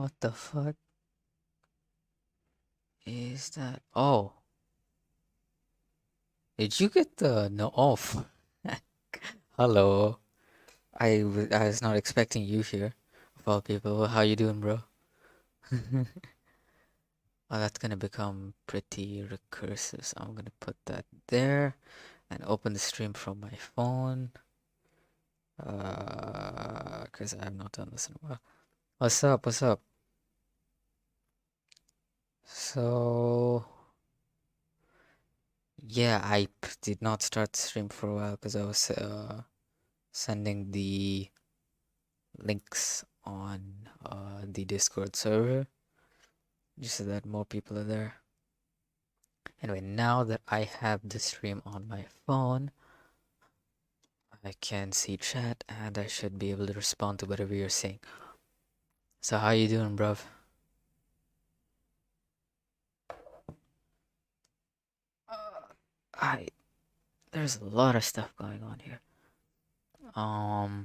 What the fuck is that? Oh, did you get the no off? Hello. I was not expecting you here. Of all people, how you doing, bro? Oh, that's gonna become pretty recursive, so I'm gonna put that there and open the stream from my phone. 'Cause I have not done this in a while. What's up? What's up? So, yeah, did not start the stream for a while because I was sending the links on the Discord server just so that more people are there. Anyway, now that I have the stream on my phone, I can see chat and I should be able to respond to whatever you're saying. So how you doing, bruv? I There's a lot of stuff going on here. Oh,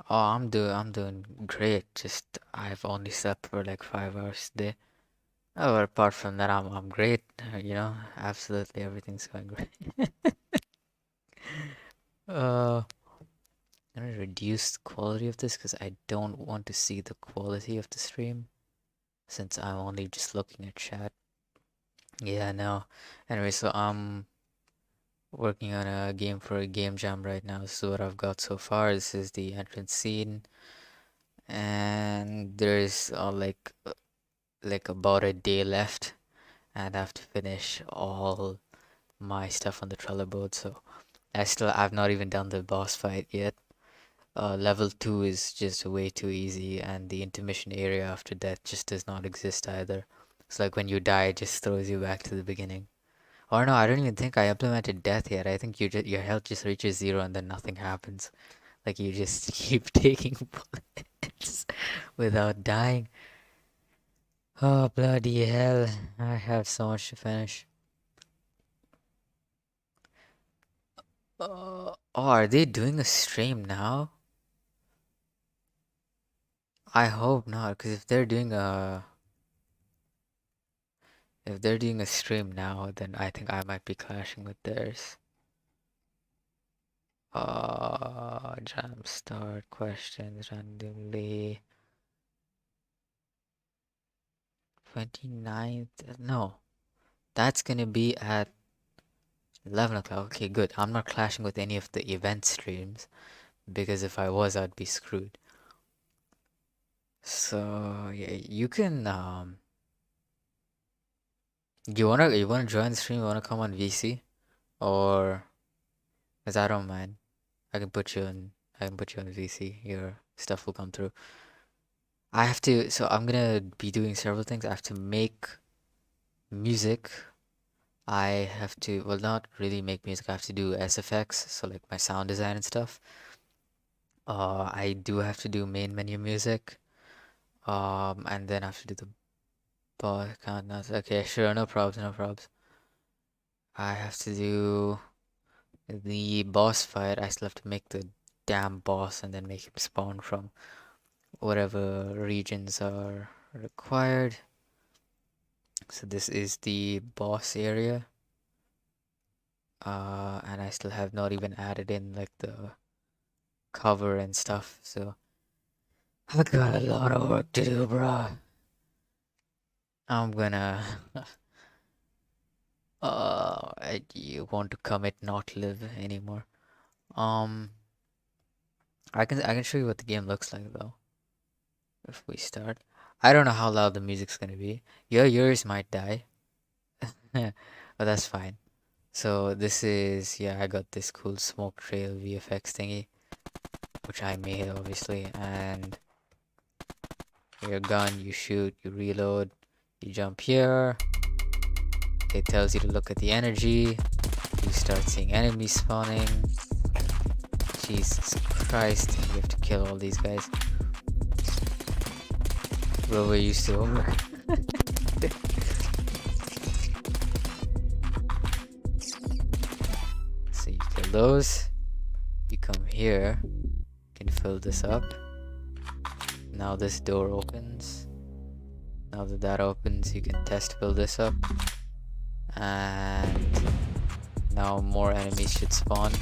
I'm doing great. Just I've only slept for like 5 hours a day. Oh, but apart from that, I'm great. You know, absolutely everything's going great. uh, I'm gonna reduce the quality of this because I don't want to see the quality of the stream since I'm only just looking at chat. Yeah, no. Anyway, so I'm working on a game for a game jam right now. This is what I've got so far. This is the entrance scene, and there's like about a day left, and I have to finish all my stuff on the Trello board. So I've not even done the boss fight yet. Level 2 is just way too easy, and the intermission area after death just does not exist either. It's like when you die, it just throws you back to the beginning. Or no, I don't even think I implemented death yet. I think your health just reaches 0 and then nothing happens. Like you just keep taking bullets without dying. Oh, bloody hell. I have so much to finish. Oh, are they doing a stream now? I hope not, because if they're doing a stream now, then I think I might be clashing with theirs. Jam start questions randomly. 29th? No, that's gonna be at 11 o'clock. Okay, good. I'm not clashing with any of the event streams because if I was, I'd be screwed. So yeah, you can you wanna join the stream? You wanna come on VC or? Because I don't mind. I can put you on VC. Your stuff will come through. So I'm gonna be doing several things. I have to make music. I have to, well, not really make music. I have to do SFX, so like my sound design and stuff. I do have to do main menu music. And then I have to do the boss count. Okay, sure, no problems, no problems. I have to do the boss fight. I still have to make the damn boss and then make him spawn from whatever regions are required. So this is the boss area. And I still have not even added in like the cover and stuff, so I got a lot of work to do, bro. I'm gonna you want to commit not live anymore. Um I can show you what the game looks like though. If we start. I don't know how loud the music's gonna be. Your ears might die. But that's fine. So this is, yeah, I got this cool smoke trail VFX thingy, which I made obviously, and your gun, you shoot, you reload, you jump here, it tells you to look at the energy, you start seeing enemies spawning. Jesus Christ, you have to kill all these guys. Well, we're used to over. So you kill those, you come here, can fill this up. Now this door opens. Now that that opens, you can test fill this up. And now more enemies should spawn.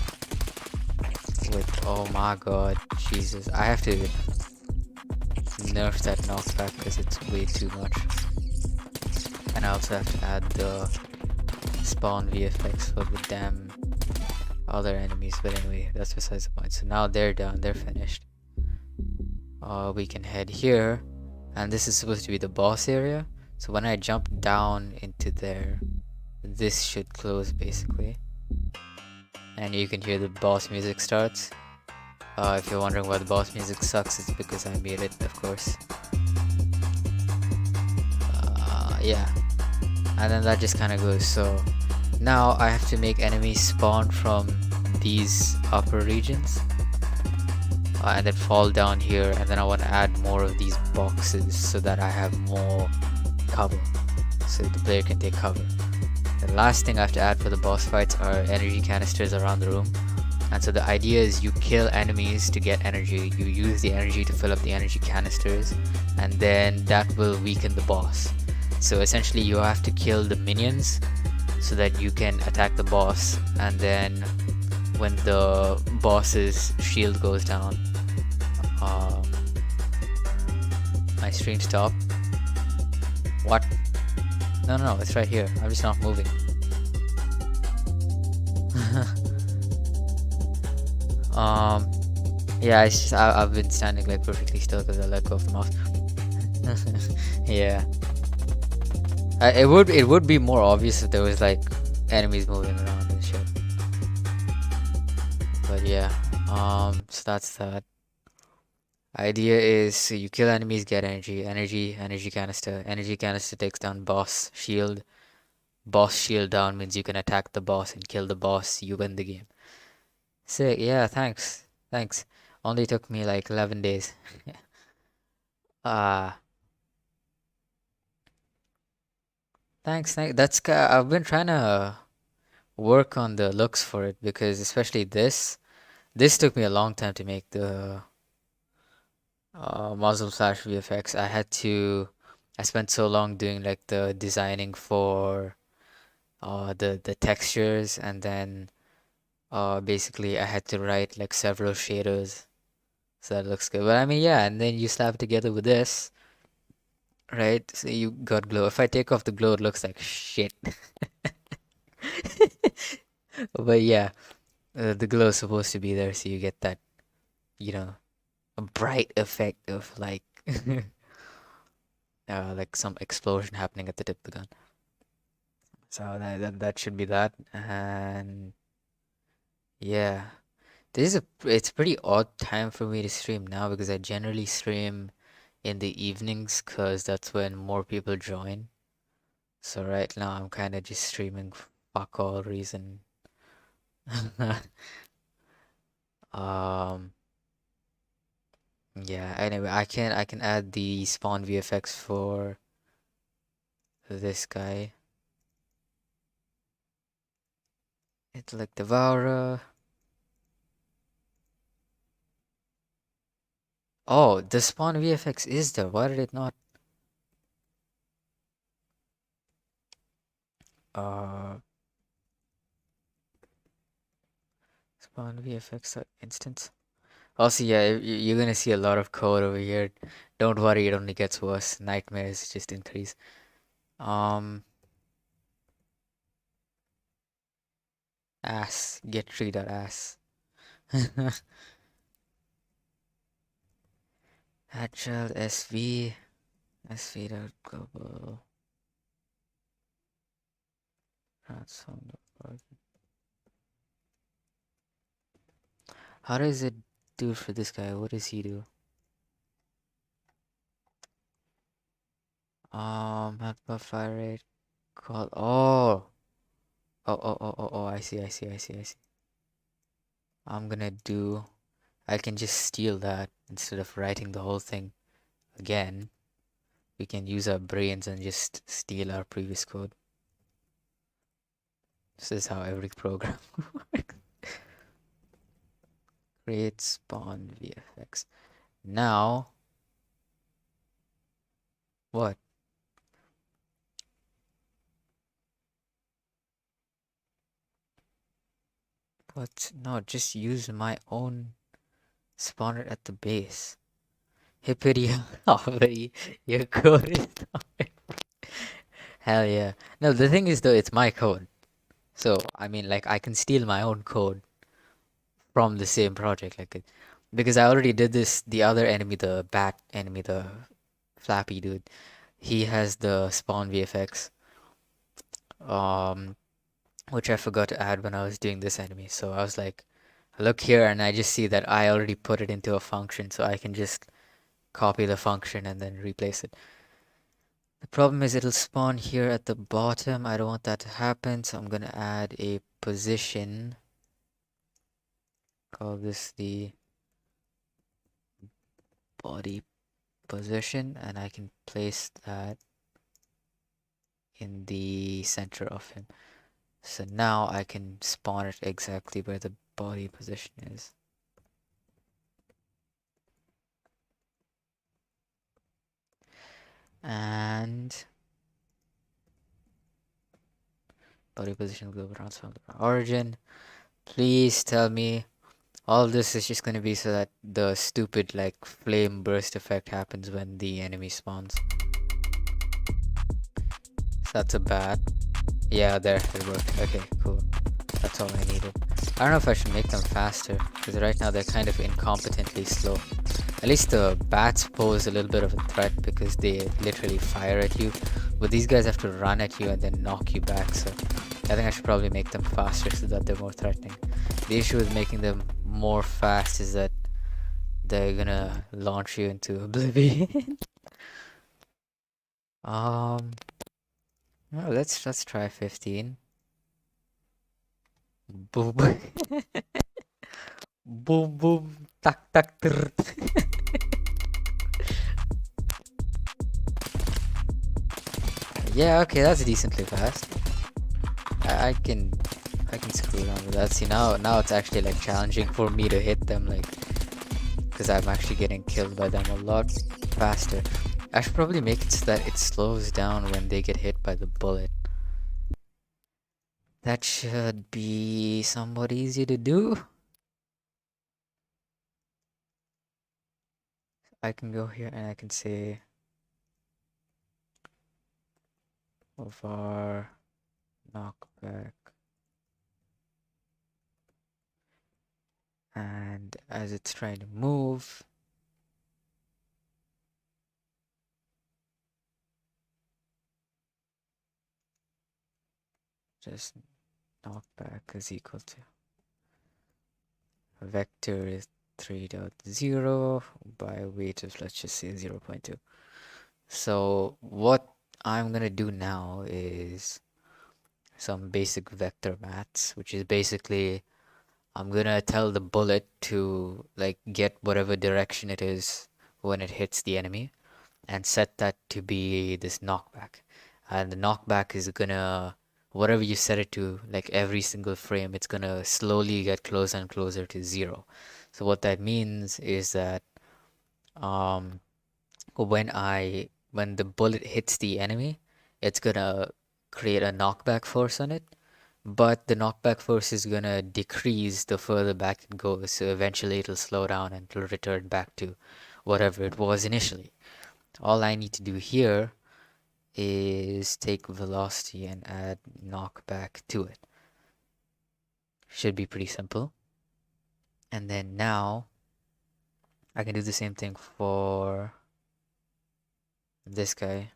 With, oh my god, Jesus. I have to nerf that knockback because it's way too much. And I also have to add the spawn VFX for the damn other enemies. But anyway, that's besides the point. So now they're done, they're finished. We can head here. And this is supposed to be the boss area. So when I jump down into there, this should close basically. And you can hear the boss music starts. If you're wondering why the boss music sucks, it's because I made it, of course. Yeah. And then that just kind of goes. So now I have to make enemies spawn from these upper regions. And then fall down here. And then I want to add more of these boxes so that I have more cover. So the player can take cover. The last thing I have to add for the boss fights are energy canisters around the room. And so the idea is you kill enemies to get energy, you use the energy to fill up the energy canisters, and then that will weaken the boss. So essentially you have to kill the minions so that you can attack the boss, and then when the boss's shield goes down, my stream stopped. What? No, it's right here. I'm just not moving. Yeah, it's just, I've been standing like perfectly still because I let go of the mouse. Yeah. It would be more obvious if there was like enemies moving around and shit. But yeah, so that's that. Idea is so you kill enemies, get energy canister. Energy canister takes down boss shield. Boss shield down means you can attack the boss and kill the boss. You win the game. Sick, yeah, thanks. Only took me like 11 days. Thanks. I've been trying to work on the looks for it because especially this took me a long time to make the muzzle flash VFX. I spent so long doing like the designing for the textures, and then basically I had to write like several shaders. So that looks good. But I mean, yeah, and then you slap it together with this, right? So you got glow. If I take off the glow, it looks like shit. But yeah, the glow is supposed to be there, so you get that, a bright effect of like, like some explosion happening at the tip of the gun. So that should be that, and yeah. It's a pretty odd time for me to stream now because I generally stream in the evenings because that's when more people join. So right now I'm kind of just streaming fuck all reason. Um, yeah, anyway, I can add the spawn VFX for this guy. It's like Devourer. Oh, the spawn VFX is there. Why did it not? Spawn VFX instance. Also, yeah, you're gonna see a lot of code over here. Don't worry, it only gets worse. Nightmares just increase. Ass. Get treated ass. Agile SV. SV.global. Transform.org. How does it do for this guy? What does he do? Map fire rate. Call. Oh, I see. I can just steal that instead of writing the whole thing again. We can use our brains and just steal our previous code. This is how every program works. Create spawn VFX. Now, what? What? No, just use my own spawner at the base. Hippity hoppity, your code is not. Hell yeah. No, the thing is though, it's my code. So, I mean, like, I can steal my own code from the same project, like, because I already did this, the other enemy, the bat enemy, the flappy dude, he has the spawn VFX, um, which I forgot to add when I was doing this enemy. So I was like, look here, and I just see that I already put it into a function, so I can just copy the function and then replace it. The problem is it'll spawn here at the bottom. I don't want that to happen, so I'm gonna add a position. Call this the body position, and I can place that in the center of him. So now I can spawn it exactly where the body position is. And body position global transform origin. Please tell me all this is just gonna be so that the stupid like flame burst effect happens when the enemy spawns. So that's a bat. Yeah, there, it worked. Okay, cool. That's all I needed. I don't know if I should make them faster, because right now they're kind of incompetently slow. At least the bats pose a little bit of a threat because they literally fire at you, but these guys have to run at you and then knock you back, so I think I should probably make them faster so that they're more threatening. The issue with making them more fast is that they're gonna launch you into oblivion. um, well, let's try 15. Boom. Boom boom tak tak trrr. Yeah, okay, that's decently fast. I can screw around with that. See, now it's actually like challenging for me to hit them, like, because I'm actually getting killed by them a lot faster. I should probably make it so that it slows down when they get hit by the bullet. That should be somewhat easy to do. I can go here and I can say var knockback, and as it's trying to move, just knockback is equal to vector is 3.0 by weight of, let's just say, 0.2. So what I'm gonna do now is some basic vector maths, which is basically I'm gonna tell the bullet to like get whatever direction it is when it hits the enemy and set that to be this knockback. And the knockback is gonna, whatever you set it to, like every single frame, it's gonna slowly get closer and closer to zero. So what that means is that um, when the bullet hits the enemy, it's gonna create a knockback force on it, but the knockback force is gonna decrease the further back it goes, so eventually it'll slow down and it'll return back to whatever it was initially. All I need to do here is take velocity and add knockback to it. Should be pretty simple. And then now I can do the same thing for this guy.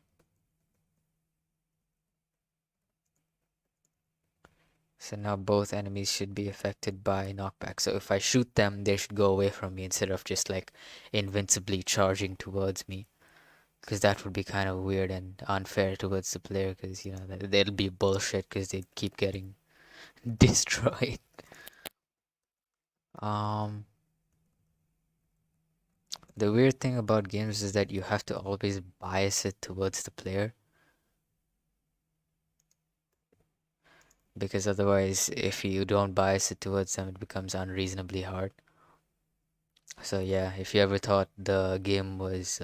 So now both enemies should be affected by knockback. So if I shoot them, they should go away from me instead of just like invincibly charging towards me. Because that would be kind of weird and unfair towards the player, because you know they'll be bullshit because they keep getting destroyed. Um, the weird thing about games is that you have to always bias it towards the player, because otherwise, if you don't bias it towards them, it becomes unreasonably hard. So yeah, if you ever thought the game was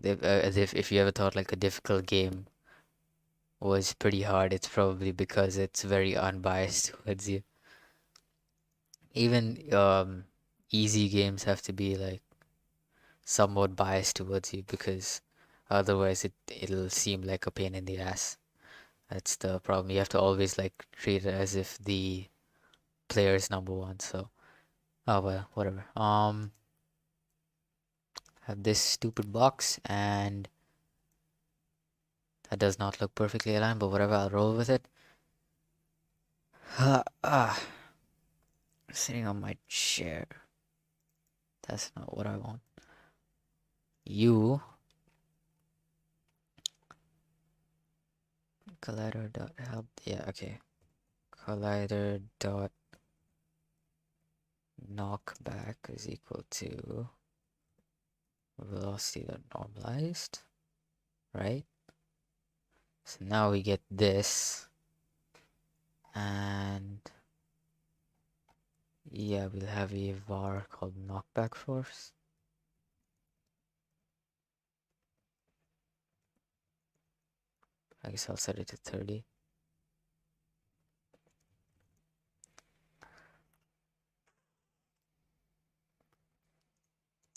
if you ever thought like a difficult game was pretty hard, it's probably because it's very unbiased towards you. Even easy games have to be like somewhat biased towards you because otherwise it'll seem like a pain in the ass. That's the problem. You have to always like treat it as if the player is number one. So, oh well, whatever. Have this stupid box and that does not look perfectly aligned, but whatever, I'll roll with it. Sitting on my chair. That's not what I want. You collider dot help. Yeah, okay. Collider dot knockback is equal to velocity dot normalized, right? So now we get this, and yeah, we'll have a var called knockback force. I guess I'll set it to 30.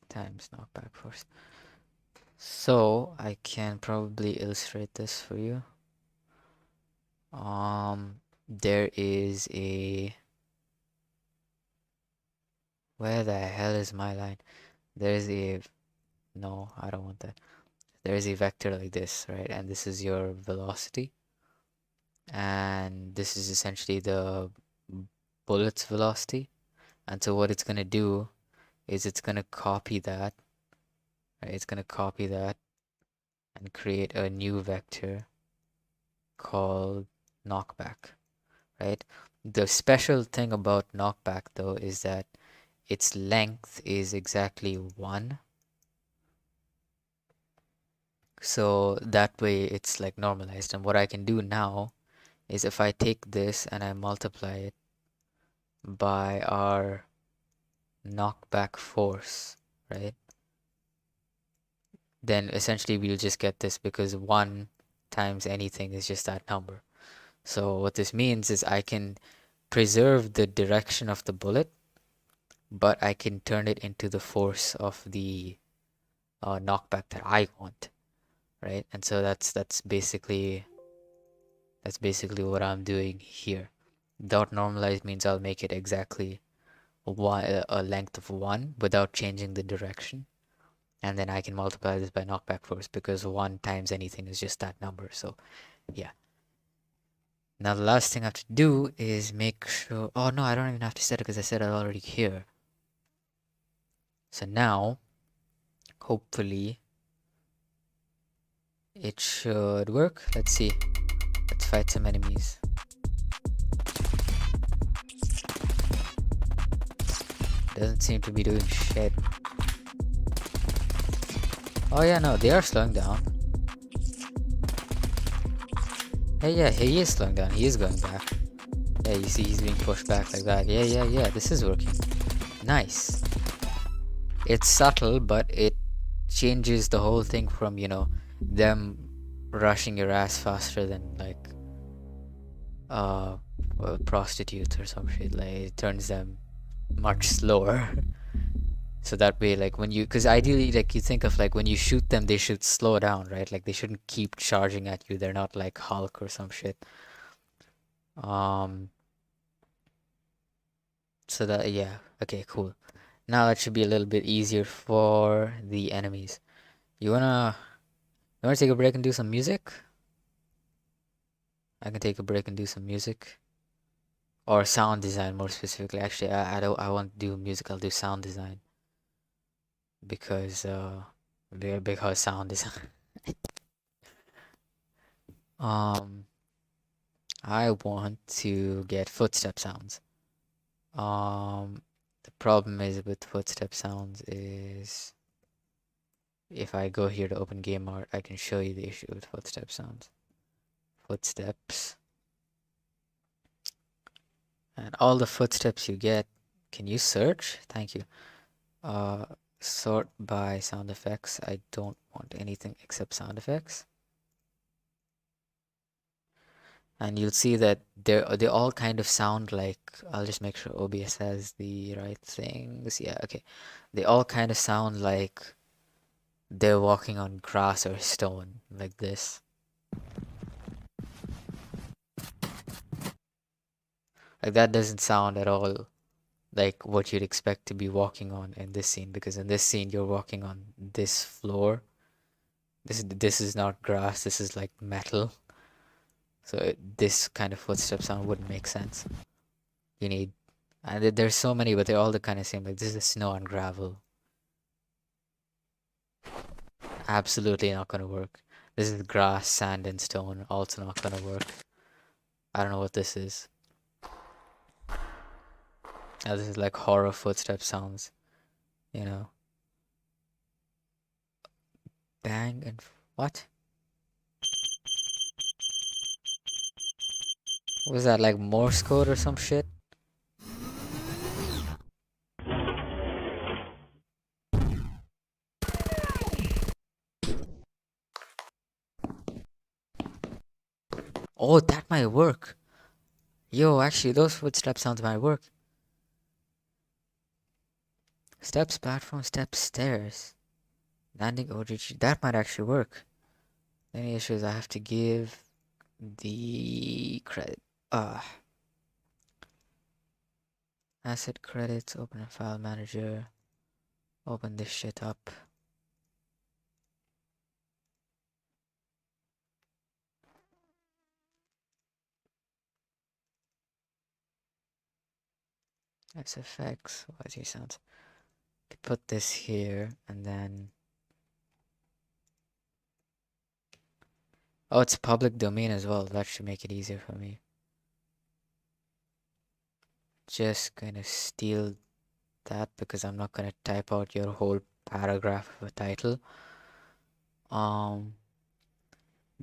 Times knockback force. So I can probably illustrate this for you. There is a... Where the hell is my line? There's a... No, I don't want that. There's a vector like this, right? And this is your velocity. And this is essentially the bullet's velocity. And so what it's going to do is it's going to copy that. Right? It's going to copy that and create a new vector called knockback, right? The special thing about knockback though is that its length is exactly 1. So that way it's like normalized. And what I can do now is if I take this and I multiply it by our knockback force, right? Then essentially we'll just get this because 1 times anything is just that number. So what this means is I can preserve the direction of the bullet, but I can turn it into the force of the knockback that I want, right? And so that's basically what I'm doing here. Dot normalized means I'll make it exactly a length of 1 without changing the direction. And then I can multiply this by knockback force because 1 times anything is just that number. So yeah. Now the last thing I have to do is make sure... Oh no, I don't even have to set it because I set it already here. So now, hopefully, it should work. Let's see. Let's fight some enemies. Doesn't seem to be doing shit. Oh yeah, no, they are slowing down. Hey, yeah, he is slowing down. He is going back. Yeah, you see he's being pushed back like that. Yeah, this is working. Nice. It's subtle, but it changes the whole thing from, you know, them rushing your ass faster than like prostitutes or some shit. Like it turns them much slower. So that way, like when you, because ideally, like you think of like when you shoot them, they should slow down, right? Like they shouldn't keep charging at you. They're not like Hulk or some shit. So that, yeah, okay, cool. Now that should be a little bit easier for the enemies. You wanna take a break and do some music? I can take a break and do some music. Or sound design more specifically. Actually, I won't do music, I'll do sound design. Because sound design. I want to get footstep sounds. The problem is with footstep sounds is if I go here to open game art, I can show you the issue with footstep sounds. Footsteps. And all the footsteps you get, can you search? Thank you. Uh, sort by sound effects. I don't want anything except sound effects. And you'll see that they all kind of sound like, I'll just make sure OBS has the right things. Yeah, okay. They all kind of sound like they're walking on grass or stone, like this. Like that doesn't sound at all like what you'd expect to be walking on in this scene, because in this scene you're walking on this floor. This is not grass, this is like metal. So this kind of footstep sound wouldn't make sense. You need, and there's so many, but they're all the kind of same. Like this is snow and gravel. Absolutely not gonna work. This is grass, sand, and stone. Also not gonna work. I don't know what this is. This is like horror footstep sounds. You know, bang and what? Was that like Morse code or some shit? Oh, that might work. Yo, actually, those footstep sounds might work. Steps, platform, steps, stairs. Landing, OGG. That might actually work. Any issues I have to give the credit. Asset credits, open a file manager. Open this shit up. SFX, YZ sounds. Put this here and then. Oh, it's public domain as well. That should make it easier for me. Just gonna steal that because I'm not gonna type out your whole paragraph of a title.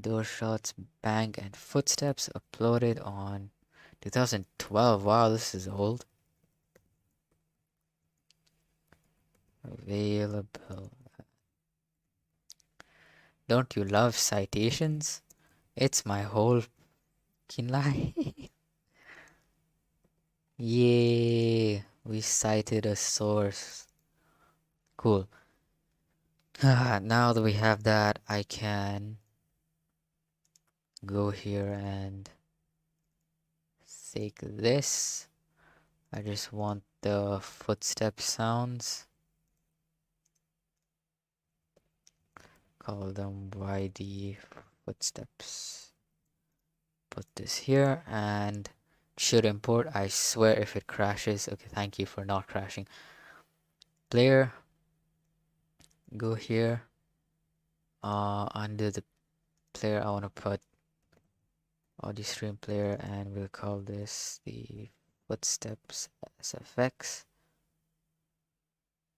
Door shots, bang, and footsteps uploaded on 2012. Wow, this is old. Available. Don't you love citations? It's my whole fucking life. Yay, we cited a source. Cool. Now that we have that, I can go here and take this. I just want the footstep sounds. Call them YD footsteps. Put this here and should import. I swear if it crashes. Okay, thank you for not crashing. Player. Go here. Under the player, I want to put audio stream player, and we'll call this the footsteps SFX,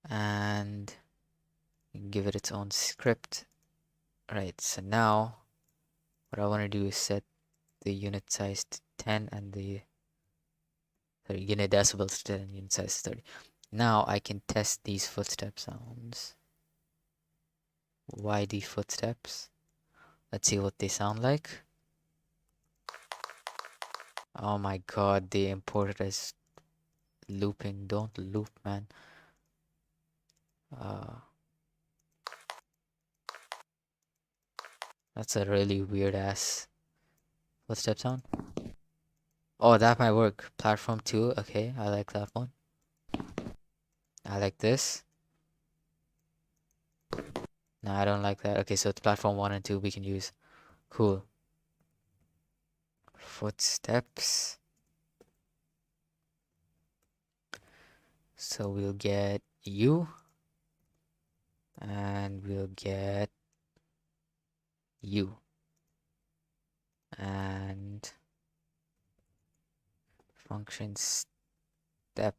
and give it its own script. Right, so now what I want to do is set the unit size to 10 and the unit decibels to 10 and unit size to 30. Now I can test these footstep sounds. YD footsteps. Let's see what they sound like. Oh my god, they imported as looping. Don't loop, man. That's a really weird ass footstep sound. Oh, that might work. Platform 2. Okay, I like that one. I like this. No, I don't like that. Okay, so it's platform 1 and 2 we can use. Cool. Footsteps. So we'll get you. And we'll get you. And function step.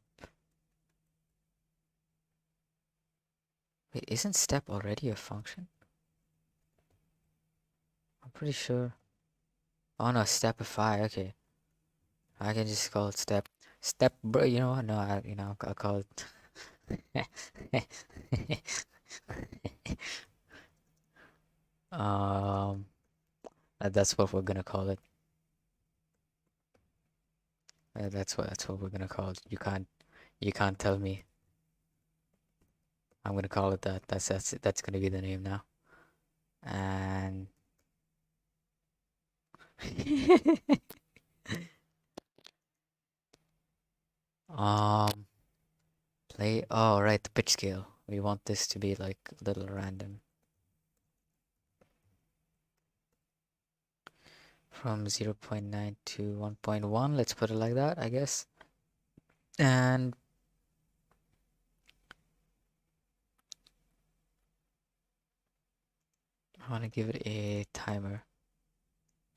Wait, isn't step already a function? I'm pretty sure. Oh no, stepify. Okay, I can just call it step. Step, bro. You know what? No, I'll call it. Um, that's what we're gonna call it. That's what we're gonna call it. You can't tell me. I'm gonna call it that. That's gonna be the name now. And um, play. Oh, right, the pitch scale. We want this to be like a little random. From 0.9 to 1.1. Let's put it like that, I guess. And I want to give it a timer.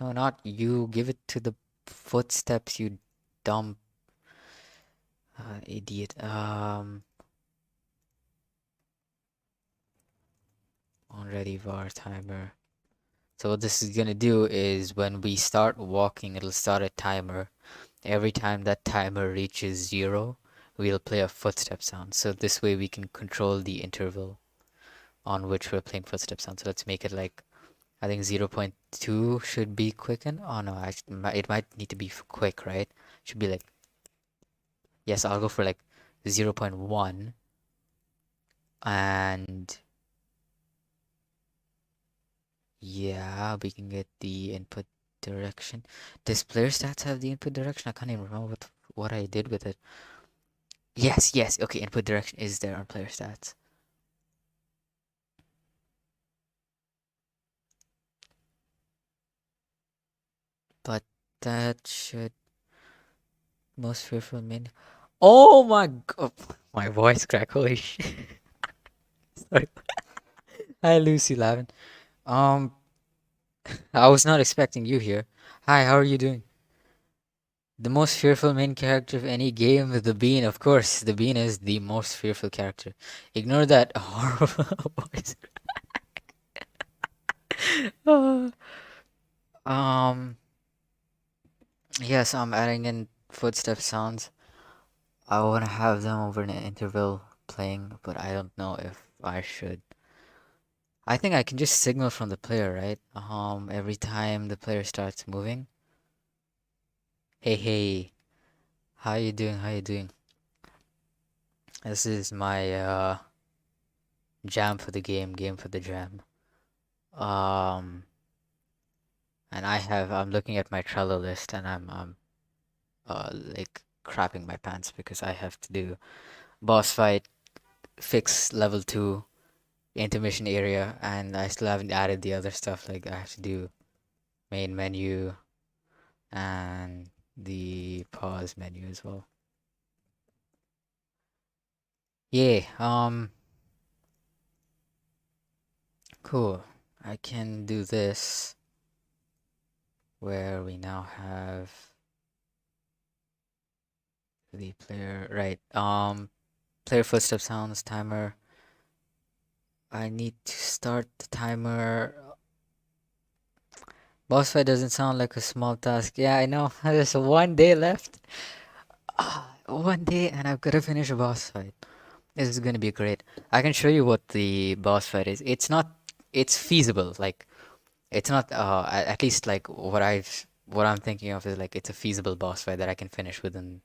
No, not you. Give it to the footsteps, you dumb idiot. Already var timer. So what this is gonna do is when we start walking, it'll start a timer. Every time that timer reaches 0, we'll play a footstep sound. So this way we can control the interval on which we're playing footstep sound. So let's make it like, I think 0.2 should be quicken. Oh no, it might need to be quick, right? Should be like, yes, I'll go for like 0.1. And yeah, we can get the input direction. Does player stats have the input direction? I can't even remember what I did with it. Yes, yes. Okay, input direction is there on player stats. But that should most fearful min. Oh my god, my voice crack. Holy shit. Sorry. Hi, Lucy Lavin. Um, I was not expecting you here. Hi, how are you doing? The most fearful main character of any game, the Bean. Of course, the Bean is the most fearful character. Ignore that horrible voice. Um, yes, I'm adding in footstep sounds. I want to have them over an interval playing, but I don't know if I should. I think I can just signal from the player, right? Every time the player starts moving. Hey, hey, how you doing? How you doing? This is my jam for the game for the jam. Um, and I'm looking at my Trello list and I'm like crapping my pants because I have to do boss fight, fix level 2, intermission area, and I still haven't added the other stuff like I have to do main menu and the pause menu as well. Yeah, cool. I can do this where we now have the player, right? Player footstep sounds timer. I need to start the timer. Boss fight doesn't sound like a small task. Yeah, I know. There's 1 day left. 1 day and I've got to finish a boss fight. This is gonna be great. I can show you what the boss fight is. It's feasible. Like, it's not, at least like what I'm thinking of is like, it's a feasible boss fight that I can finish within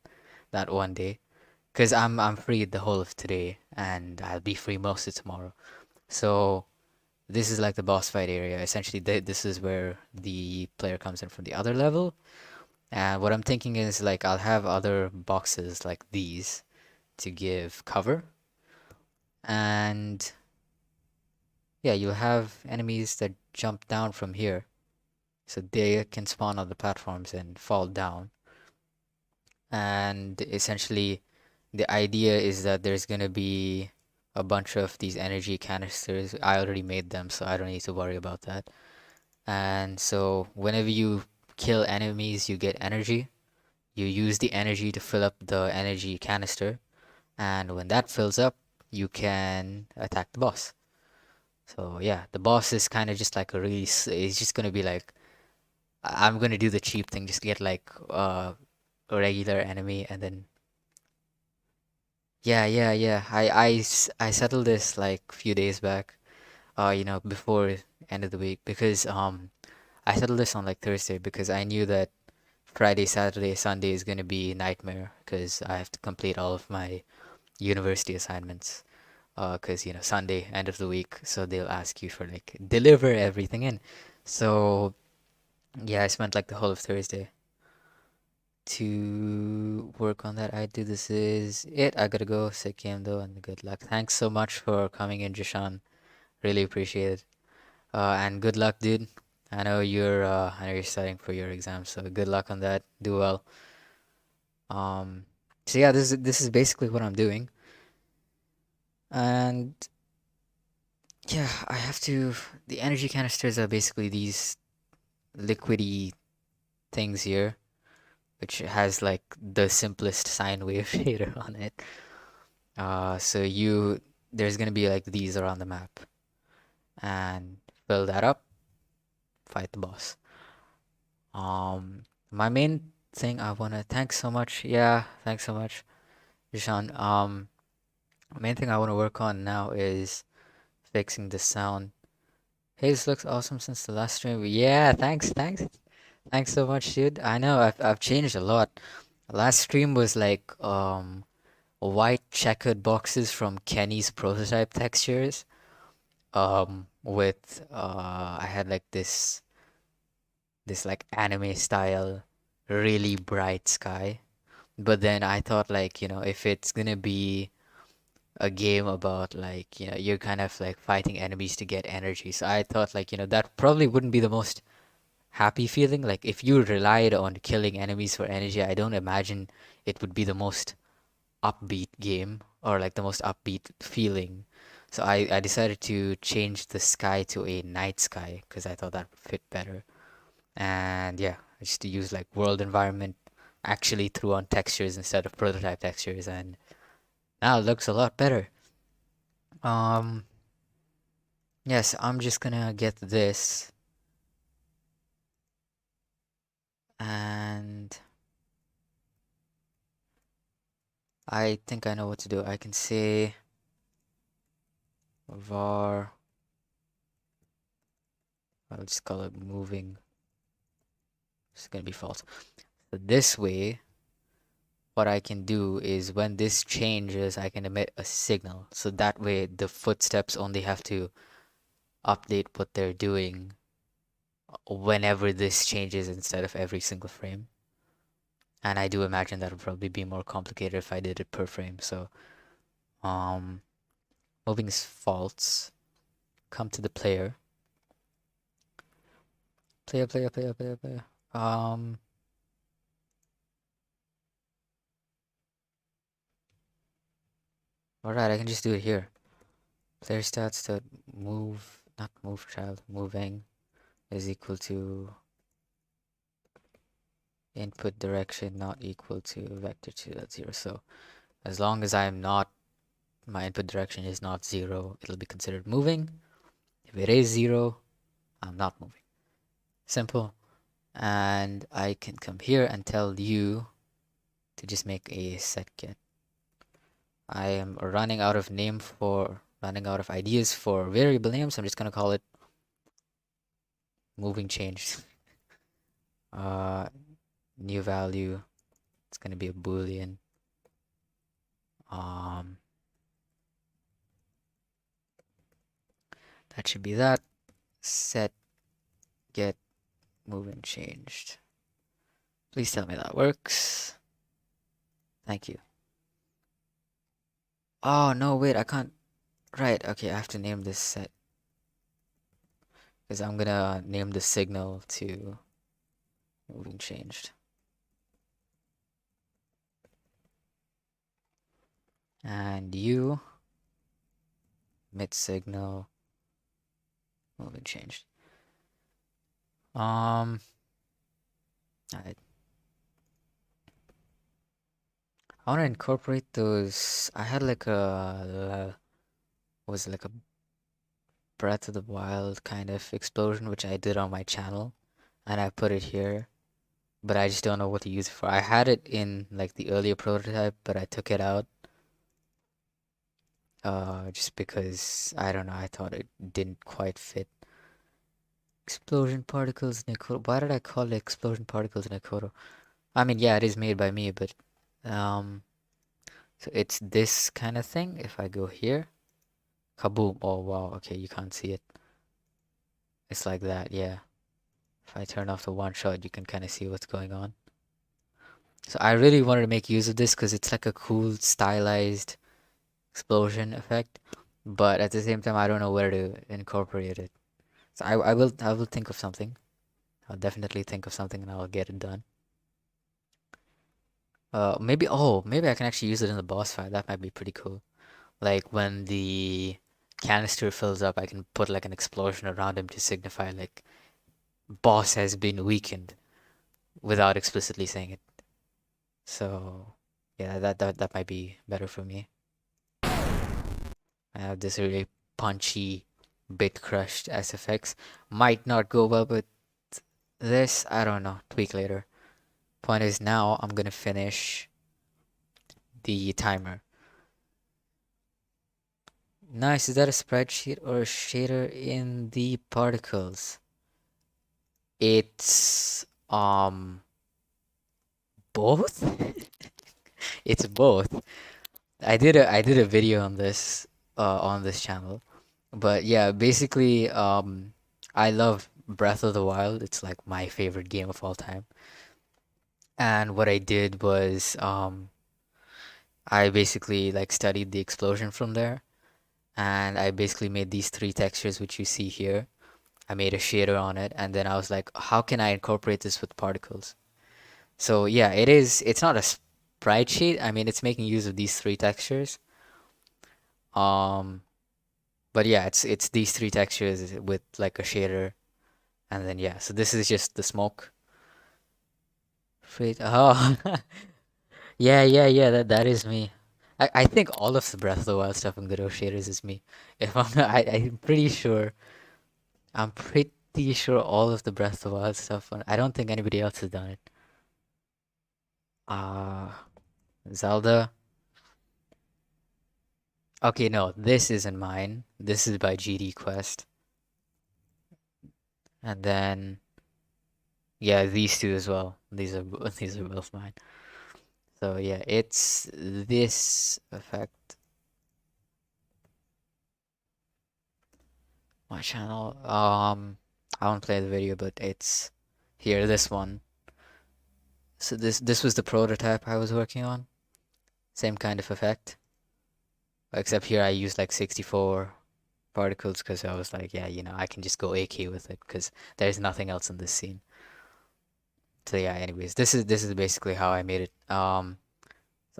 that 1 day. Cause I'm free the whole of today and I'll be free most of tomorrow. So this is like the boss fight area. Essentially, this is where the player comes in from the other level. And what I'm thinking is like I'll have other boxes like these to give cover. And yeah, you'll have enemies that jump down from here. So they can spawn on the platforms and fall down. And essentially, the idea is that there's gonna be a bunch of these energy canisters. I already made them, so I don't need to worry about that. And so whenever you kill enemies, you get energy. You use the energy to fill up the energy canister, and when that fills up, you can attack the boss. So yeah, the boss is kind of just like it's just gonna be like, I'm gonna do the cheap thing, just get like a regular enemy, and then Yeah. I settled this like a few days back. Before end of the week because I settled this on like Thursday because I knew that Friday, Saturday, Sunday is gonna be nightmare because I have to complete all of my university assignments. Because Sunday, end of the week, so they'll ask you for like deliver everything in. So yeah, I spent like the whole of Thursday to work on that. I do this is it. I gotta go. Sick game though, and good luck. Thanks so much for coming in, Jishan. Really appreciate it. And good luck, dude. I know you're studying for your exam, so good luck on that. Do well. Um, so yeah, this is basically what I'm doing, and yeah, I have to. The energy canisters are basically these liquidy things here, which has like the simplest sine wave shader on it. So there's gonna be like these around the map, and fill that up, fight the boss. My main thing I wanna thanks so much. Yeah, thanks so much, Jishan. Main thing I wanna work on now is fixing the sound. Hey, this looks awesome since the last stream. Yeah, thanks so much, dude. I know I've changed a lot. Last stream was like white checkered boxes from Kenny's prototype textures. With I had like this like anime style, really bright sky. But then I thought like, if it's gonna be a game about like, you're kind of like fighting enemies to get energy. So I thought like, that probably wouldn't be the most happy feeling. Like if you relied on killing enemies for energy, I don't imagine it would be the most upbeat game or like the most upbeat feeling. So I decided to change the sky to a night sky because I thought that would fit better. And yeah, I just to use like world environment actually threw on textures instead of prototype textures and now it looks a lot better. Um yes, I'm just gonna get this and I think I know what to do. I can say var, I'll just call it moving. It's gonna be false. So this way, what I can do is when this changes, I can emit a signal. So that way the footsteps only have to update what they're doing whenever this changes instead of every single frame. And I do imagine that would probably be more complicated if I did it per frame. So, um, moving is false. Come to the player. Player. Um, alright, I can just do it here. Player stats to move, not move child, moving is equal to input direction not equal to vector 2.0. So as long as my input direction is not 0, it'll be considered moving. If it is 0, I'm not moving. Simple. And I can come here and tell you to just make a set get. I am running out of ideas for variable names. I'm just gonna call it moving change. New value. It's gonna be a boolean. That should be that. Set get moving changed. Please tell me that works. Thank you. Oh no, wait, I can't. Right, okay, I have to name this set because I'm gonna name the signal to moving changed. And you mid signal moving changed. Alright. I want to incorporate those. I had like was like a Breath of the Wild kind of explosion, which I did on my channel, and I put it here, but I just don't know what to use it for. I had it in like the earlier prototype, but I took it out just because I don't know, I thought it didn't quite fit. Explosion particles Nekoto. Why did I call it explosion particles Nekoto? I mean, yeah, it is made by me, but um, so it's this kind of thing. If I go here, kaboom! Oh wow, okay, you can't see it. It's like that, yeah. If I turn off the one shot, you can kind of see what's going on. So I really wanted to make use of this because it's like a cool stylized explosion effect, but at the same time, I don't know where to incorporate it. So I will think of something. I'll definitely think of something and I'll get it done. Maybe I can actually use it in the boss fight. That might be pretty cool. Like when the canister fills up, I can put like an explosion around him to signify like boss has been weakened without explicitly saying it. So yeah, that might be better for me. I have this really punchy bit crushed SFX. Might not go well with this. I don't know. Tweak later. Point is now I'm gonna finish the timer. Nice. Is that a spreadsheet or a shader in the particles? It's both. It's both. I did a video on this channel. But yeah, basically I love Breath of the Wild. It's like my favorite game of all time. And what I did was I basically like studied the explosion from there and I basically made these three textures which you see here. I made a shader on it and then I was like, how can I incorporate this with particles? So yeah, it's not a sprite sheet. I mean, it's making use of these three textures. Um, but yeah, it's these three textures with like a shader and then yeah, so this is just the smoke. Freight. Oh, yeah, that is me. I think all of the Breath of the Wild stuff in Godot shaders is me. If I'm not, I'm pretty sure all of the Breath of the Wild stuff. I don't think anybody else has done it. Uh, Zelda. Okay, no, this isn't mine. This is by GD Quest. And then yeah, these two as well. These are both mine. So yeah, it's this effect. My channel. I won't play the video, but it's here. This one. So this was the prototype I was working on. Same kind of effect, except here I used like 64 particles because I was like, yeah, I can just go AK with it because there's nothing else in this scene. So yeah, anyways, this is basically how I made it. So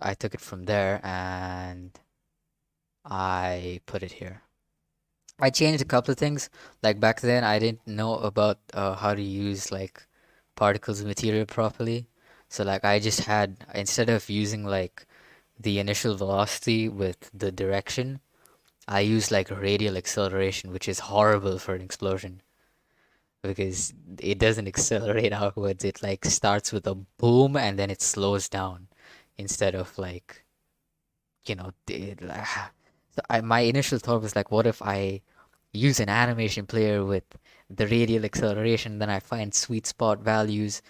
I took it from there and I put it here. I changed a couple of things. Like back then, I didn't know about how to use like particles material properly. So like I just had instead of using like the initial velocity with the direction, I used like radial acceleration, which is horrible for an explosion because it doesn't accelerate outwards. It like starts with a boom and then it slows down instead of like so my initial thought was like, what if I use an animation player with the radial acceleration, then I find sweet spot values.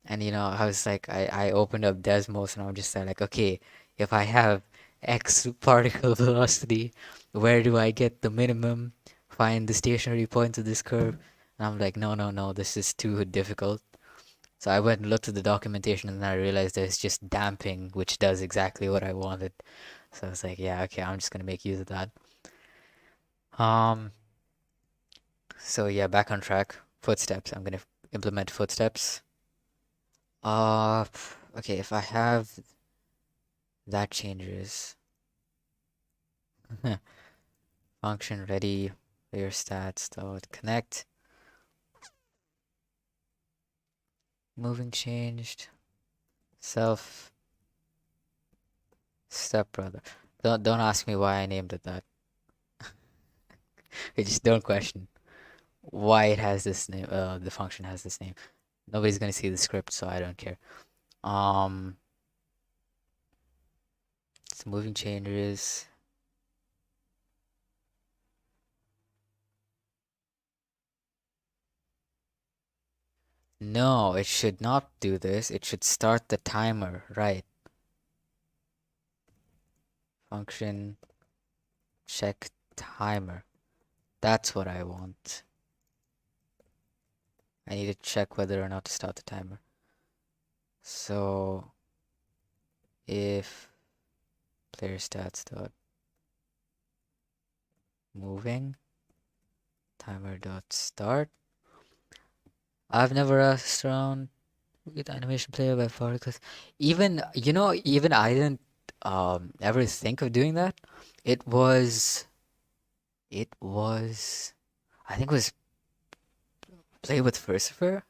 And I was like, I opened up Desmos and I'm just like, okay, if I have X particle velocity, where do I get the minimum? Find the stationary point of this curve. And I'm like, no, no, no, this is too difficult. So I went and looked at the documentation and then I realized there's just damping, which does exactly what I wanted. So I was like, yeah, okay, I'm just gonna make use of that. Um, so yeah, back on track. Footsteps. I'm gonna implement footsteps. Uh, okay, if I have that changes. Function ready, player stats, dot connect. Moving changed. Self stepbrother. Don't ask me why I named it that. Just don't question why it has this name. The function has this name. Nobody's gonna see the script, so I don't care. Um, it's moving changes. No, it should not do this. It should start the timer, right? Function check timer. That's what I want. I need to check whether or not to start the timer. So if player stats dot moving timer dot start. I've never asked around with animation player by particles. Even even I didn't ever think of doing that. It was I think it was Play with Furcifer.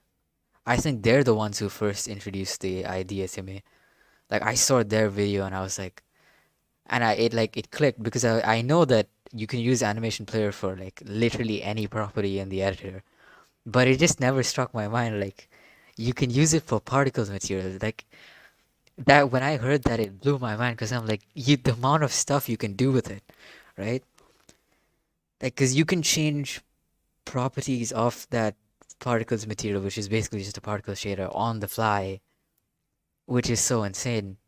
I think they're the ones who first introduced the idea to me. Like I saw their video and I was like, and it clicked because I know that you can use animation player for like literally any property in the editor, but it just never struck my mind like you can use it for particles materials. Like that when I heard that, it blew my mind because I'm like, the amount of stuff you can do with it, right? Like because you can change properties of that particles material, which is basically just a particle shader on the fly, which is so insane.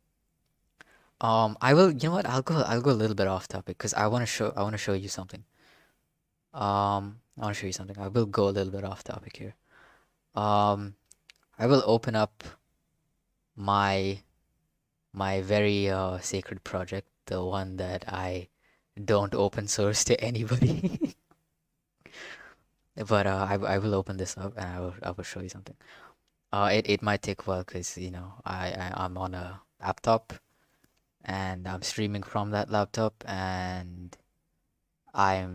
I will, you know what? I'll go a little bit off topic because I want to show you something. I want to show you something. I will go a little bit off topic here. Um, I will open up my my very sacred project, the one that I don't open source to anybody. But I will open this up and I will show you something. It might take a while because I'm on a laptop and I'm streaming from that laptop and I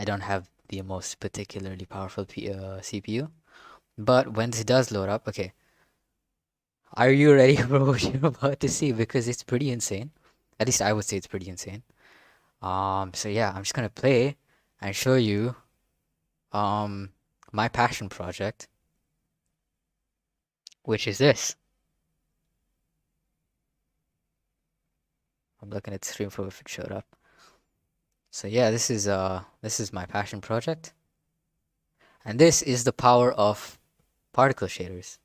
don't have the most particularly powerful CPU. But when this does load up, okay, are you ready for what you're about to see? Because it's pretty insane. At least I would say it's pretty insane. So yeah, I'm just gonna play and show you um my passion project, which is this. I'm looking at the stream for if it showed up. So yeah, this is my passion project. And this is the power of particle shaders.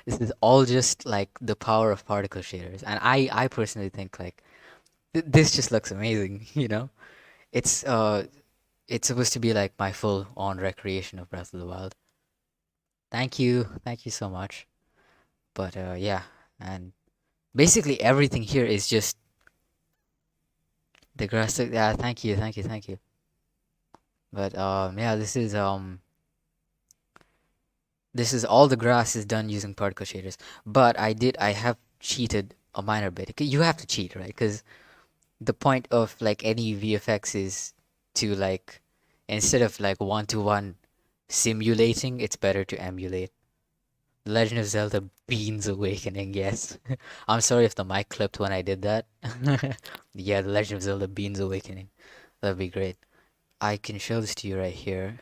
This is all just like the power of particle shaders. And I personally think like this just looks amazing, you know? It's it's supposed to be like my full on recreation of Breath of the Wild. Thank you. Thank you so much. But yeah, and basically everything here is just the grass. Yeah, thank you, thank you, thank you. But yeah, this is all the grass is done using particle shaders. But I have cheated a minor bit. You have to cheat, right? Because the point of like any VFX is to like instead of like one-to-one simulating, it's better to emulate. The Legend of Zelda Beans Awakening, yes. I'm sorry if the mic clipped when I did that. Yeah, The Legend of Zelda Beans Awakening. That'd be great. I can show this to you right here.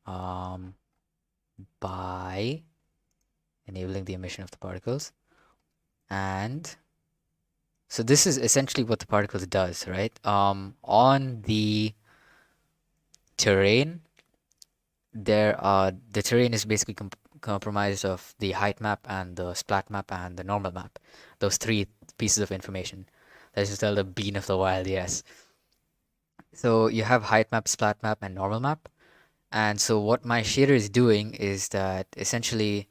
Um, by enabling the emission of the particles. And so this is essentially what the particles does, right? On the terrain, the terrain is basically comprised of the height map and the splat map and the normal map. Those three pieces of information. Let's just tell the bean of the wild, yes. So you have height map, splat map, and normal map. And so what my shader is doing is that essentially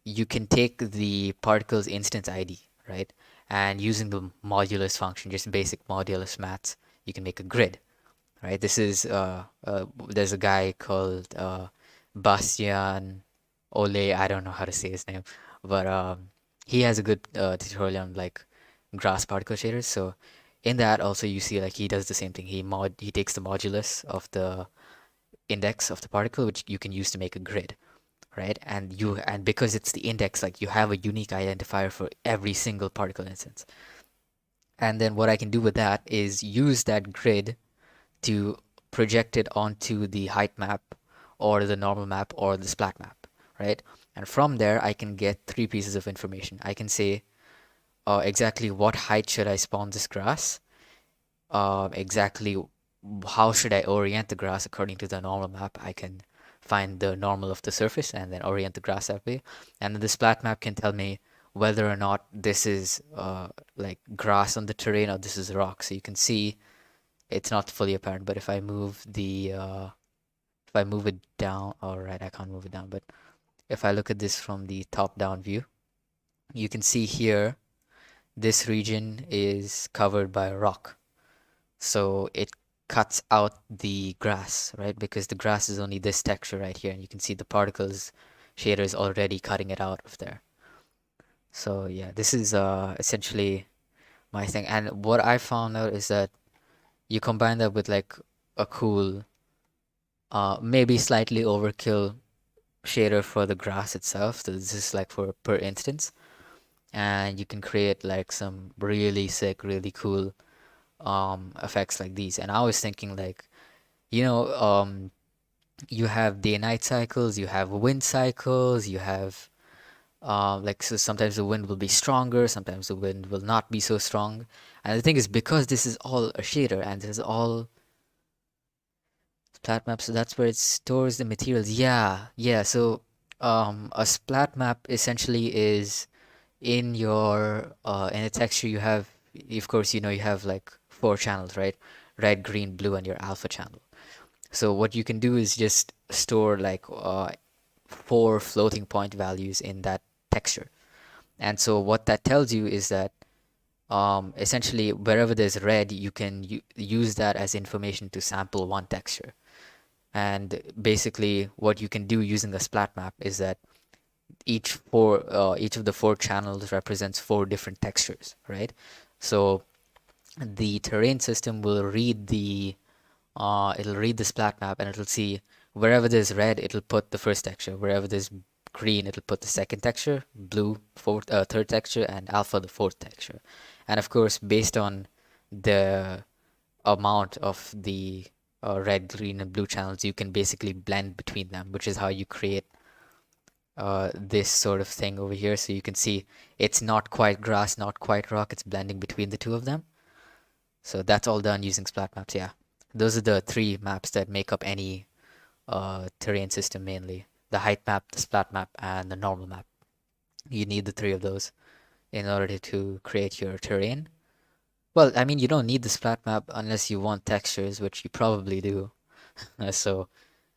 you can take the particle's instance ID, right? And using the modulus function, just basic modulus maths, you can make a grid, right? There's a guy called Bastian Ole. I don't know how to say his name, but he has a good tutorial on like grass particle shaders. So in that also you see like he does the same thing. He takes the modulus of the index of the particle, which you can use to make a grid, right? And because it's the index, like you have a unique identifier for every single particle instance. And then what I can do with that is use that grid to project it onto the height map or the normal map or the splat map, right? And from there, I can get three pieces of information. I can say exactly what height should I spawn this grass, exactly how should I orient the grass according to the normal map, I can find the normal of the surface and then orient the grass that way. And then the splat map can tell me whether or not this is like grass on the terrain or this is rock. So you can see it's not fully apparent, but if I move if I move it down, all right, I can't move it down, but if I look at this from the top-down view, you can see here this region is covered by rock. So it cuts out the grass, right? Because the grass is only this texture right here, and you can see the particles shader is already cutting it out of there. So yeah, this is essentially my thing. And what I found out is that you combine that with like a cool, maybe slightly overkill shader for the grass itself. So this is like for per instance, and you can create like some really sick, really cool effects like these. And I was thinking like, you know, you have day night cycles, you have wind cycles, you have like so sometimes the wind will be stronger, sometimes the wind will not be so strong. And the thing is because this is all a shader and this is all splat map, so that's where it stores the materials. Yeah, yeah. So a splat map essentially is in your in a texture you have, of course, you know, you have like four channels, right? Red, green, blue, and your alpha channel. So what you can do is just store like four floating point values in that texture. And so what that tells you is that essentially wherever there's red, you can use that as information to sample one texture. And basically what you can do using the splat map is that each of the four channels represents four different textures, right? So the terrain system will read the it'll read the splat map and it'll see wherever there's red, it'll put the first texture. Wherever there's green, it'll put the second texture, blue third texture, and alpha the fourth texture. And of course, based on the amount of the red, green, and blue channels, you can basically blend between them, which is how you create this sort of thing over here. So you can see it's not quite grass, not quite rock, it's blending between the two of them. So that's all done using splat maps, yeah. Those are the three maps that make up any terrain system mainly. The height map, the splat map, and the normal map. You need the three of those in order to create your terrain. Well, I mean, you don't need the splat map unless you want textures, which you probably do. So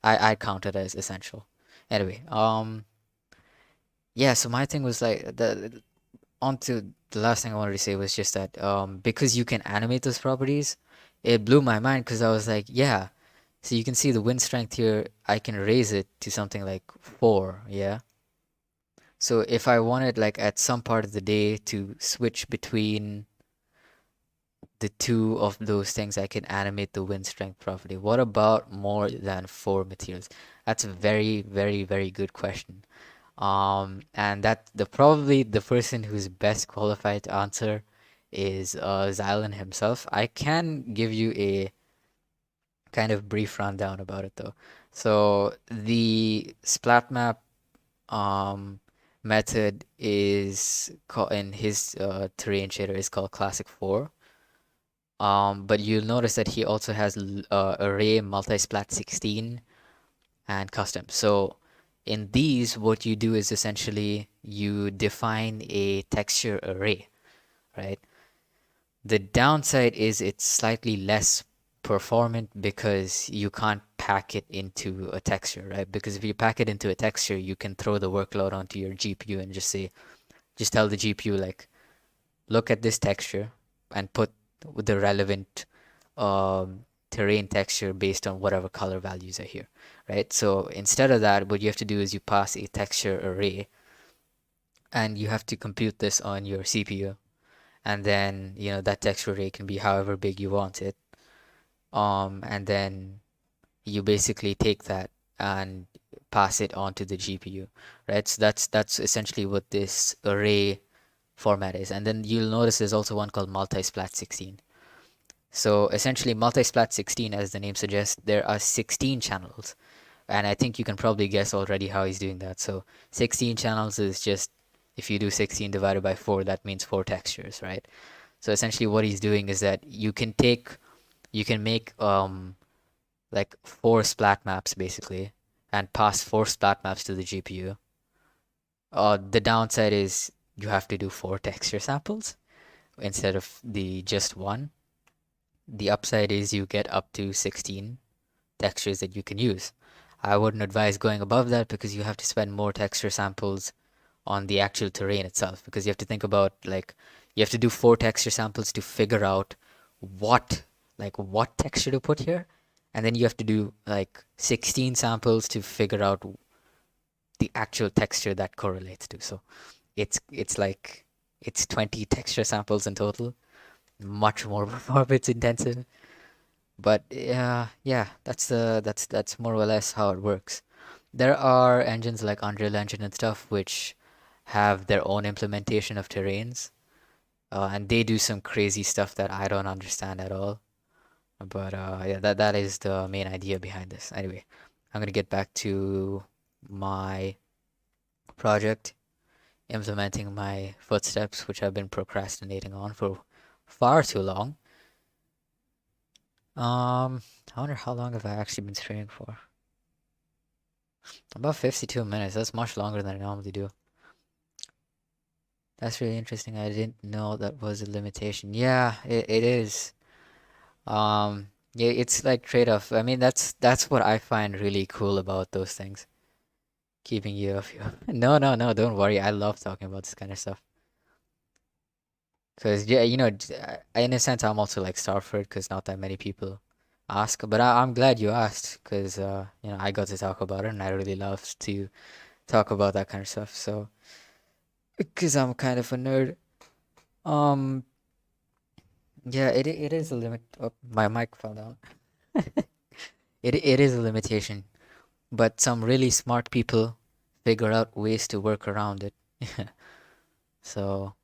I count it as essential. Anyway, yeah, so my thing was like on to the last thing I wanted to say was just that because you can animate those properties, it blew my mind because I was like, yeah, so you can see the wind strength here, I can raise it to something like 4, yeah? So if I wanted like at some part of the day to switch between the two of those things, I can animate the wind strength property. What about more than 4 materials? That's a very, very, very good question. And that the probably the person who's best qualified to answer is Xylan himself. I can give you a kind of brief rundown about it though. So the splat map um method is called in his terrain shader is called classic 4. But you'll notice that he also has array, multi-splat 16, and custom. So in these, what you do is essentially you define a texture array, right? The downside is it's slightly less performant because you can't pack it into a texture, right? Because if you pack it into a texture, you can throw the workload onto your GPU and just tell the GPU like, look at this texture and put the relevant terrain texture based on whatever color values are here, right? So instead of that, what you have to do is you pass a texture array and you have to compute this on your CPU. And then, you know, that texture array can be however big you want it. And then you basically take that and pass it onto the GPU, right? So that's essentially what this array format is. And then you'll notice there's also one called multi-splat 16. So essentially multi-splat 16, as the name suggests, there are 16 channels. And I think you can probably guess already how he's doing that. So 16 channels is just, if you do 16 divided by 4, that means 4 textures, right? So essentially what he's doing is that you can take you can make like 4 splat maps basically and pass 4 splat maps to the GPU. The downside is you have to do 4 texture samples instead of the just one. The upside is you get up to 16 textures that you can use. I wouldn't advise going above that because you have to spend more texture samples on the actual terrain itself because you have to think about like you have to do 4 texture samples to figure out what what texture to put here, and then you have to do like 16 samples to figure out the actual texture that correlates to. So it's like it's 20 texture samples in total, much more performance intensive. But yeah, that's more or less how it works. There are engines like Unreal Engine and stuff which have their own implementation of terrains, and they do some crazy stuff that I don't understand at all. But yeah, that is the main idea behind this. Anyway, I'm gonna get back to my project, implementing my footsteps, which I've been procrastinating on for far too long. I wonder how long have I actually been streaming for? About 52 minutes. That's much longer than I normally do. That's really interesting. I didn't know that was a limitation. Yeah, it is. Yeah, it's like trade-off. I mean, that's what I find really cool about those things. Keeping you off your. No, no, no, don't worry. I love talking about this kind of stuff. Because, yeah, in a sense, I'm also like starved for it because not that many people ask. But I'm glad you asked because, I got to talk about it and I really love to talk about that kind of stuff. So, because I'm kind of a nerd. Um, yeah, it is a limit. Oh, my mic fell down. It is a limitation, but some really smart people figure out ways to work around it. So,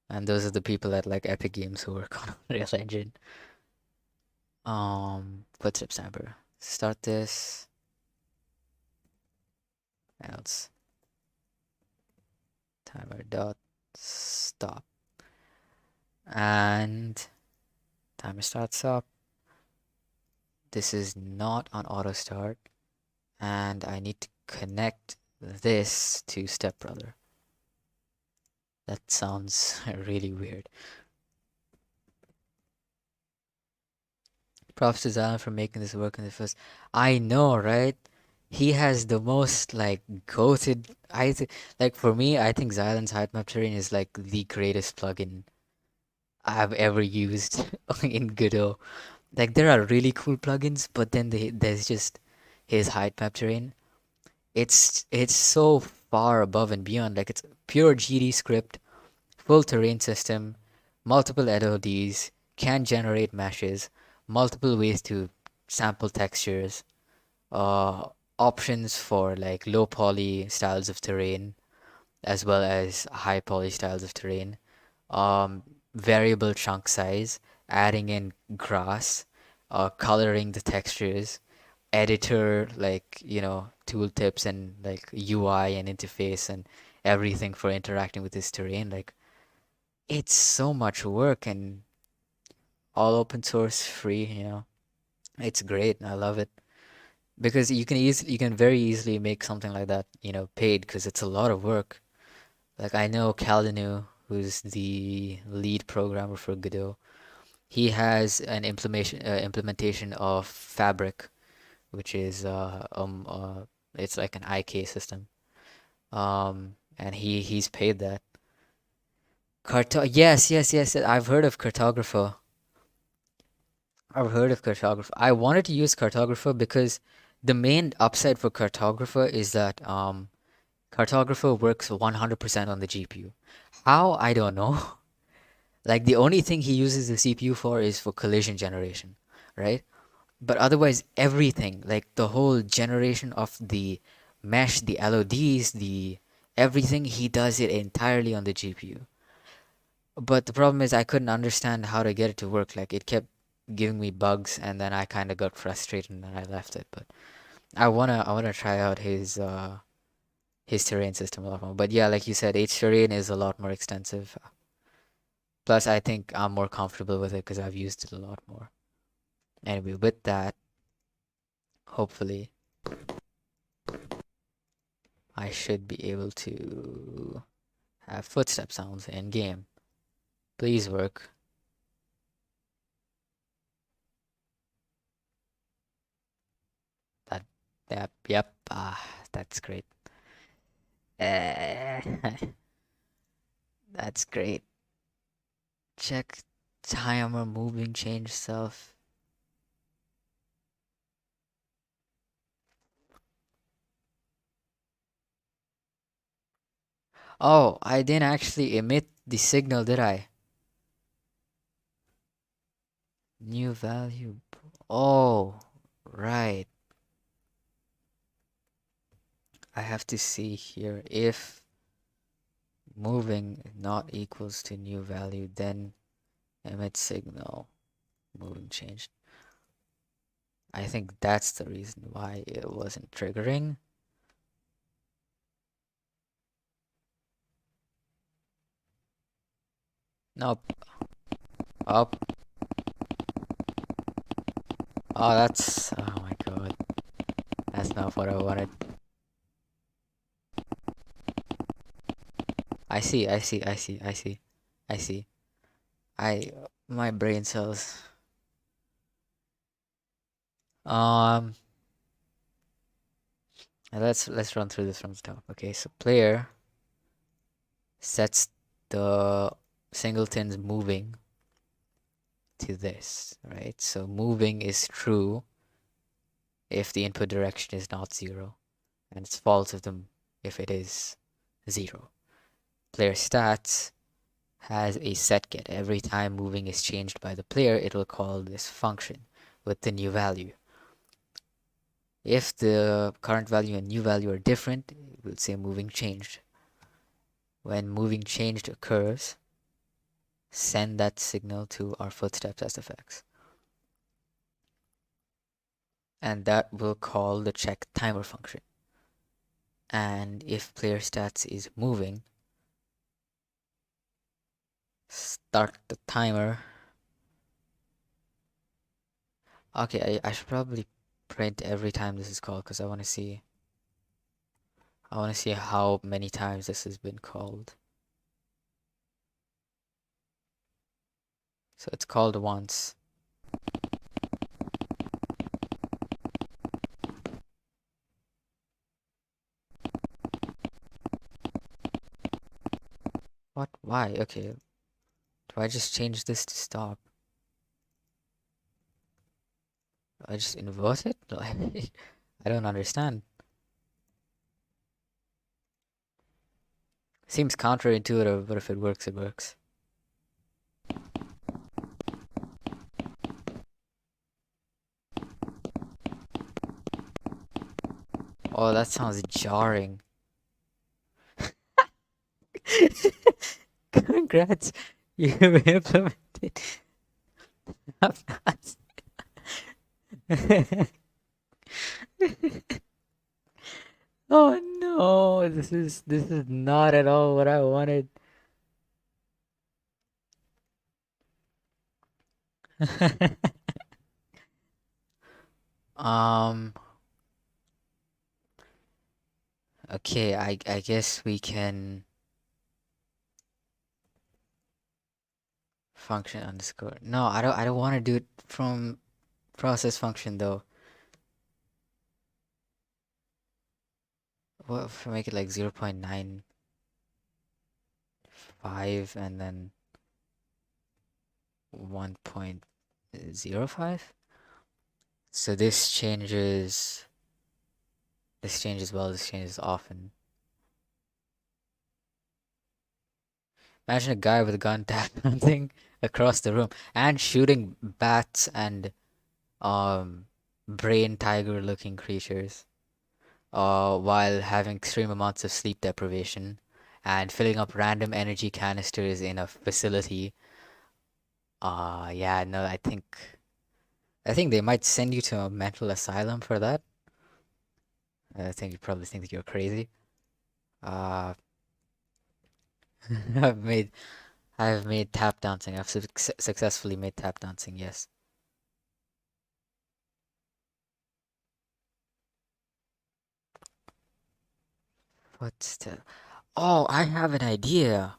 and those are the people at like Epic Games who work on Unreal Engine. Footsteps Amber. Start this. Else. Timer dot stop. And timer starts up. This is not on auto start. And I need to connect this to Stepbrother. That sounds really weird. Props to Zion for making this work in the first. I know, right? He has the most like goated. Like for me, I think Xylan's height map terrain is like the greatest plugin I've ever used in Godot. Like there are really cool plugins, but then there's just his height map terrain. It's so far above and beyond. Like it's pure GD script, full terrain system, multiple LODs, can generate meshes, multiple ways to sample textures, uh, options for like low poly styles of terrain as well as high poly styles of terrain, variable chunk size, adding in grass, coloring the textures, editor like tooltips and like UI and interface and everything for interacting with this terrain. Like it's so much work and all open source free, It's great. I love it. Because you can very easily make something like that, paid because it's a lot of work. Like I know Calinu, who's the lead programmer for Godot, he has an implementation of Fabric, which is it's like an IK system. And he's paid that. Yes, yes, yes. I've heard of Cartographer. I've heard of Cartographer. I wanted to use Cartographer because the main upside for Cartographer is that Cartographer works 100% on the GPU. How? I don't know. Like the only thing he uses the CPU for is for collision generation, right? But otherwise everything, like the whole generation of the mesh, the LODs, the everything, he does it entirely on the GPU. But the problem is I couldn't understand how to get it to work. Like it kept giving me bugs and then I kind of got frustrated and then I left it. But I wanna try out his terrain system a lot more. But yeah, like you said, H terrain is a lot more extensive. Plus, I think I'm more comfortable with it because I've used it a lot more. Anyway, with that, hopefully, I should be able to have footstep sounds in game. Please work. That, yep, that's great. Eh, that's great. Check timer, moving, change stuff. Oh, I didn't actually emit the signal, did I? New value. Oh, right. I have to see here if moving not equals to new value, then emit signal. Moving changed. I think that's the reason why it wasn't triggering. Nope. Up. Oh, that's. Oh my god. That's not what I wanted. I see, I see, I see, I see. I see. My brain cells. Um, let's run through this from the top. Okay, so player sets the singletons moving to this, right? So moving is true if the input direction is not 0, and it's false if it is 0. Player stats has a set get. Every time moving is changed by the player, it will call this function with the new value. If the current value and new value are different, it will say moving changed. When moving changed occurs, send that signal to our footsteps SFX. And that will call the check timer function. And if player stats is moving, start the timer. Okay, I should probably print every time this is called because I want to see how many times this has been called. So it's called once. What? Why? Okay. Do I just change this to stop? Do I just invert it? I don't understand. Seems counterintuitive, but if it works, it works. Oh, that sounds jarring. Congrats, you've implemented. Oh no, this is not at all what I wanted. Um, okay, I guess we can function underscore. No, I don't want to do it from process function though. What if I make it like 0.95 and then 1.05? So this changes well, this changes often. Imagine a guy with a gun dancing across the room and shooting bats and brain tiger looking creatures while having extreme amounts of sleep deprivation and filling up random energy canisters in a facility. Yeah, no, I think they might send you to a mental asylum for that. I think you probably think that you're crazy. Uh, I've made I've made tap dancing. I've successfully made tap dancing, yes. What's the... Oh, I have an idea.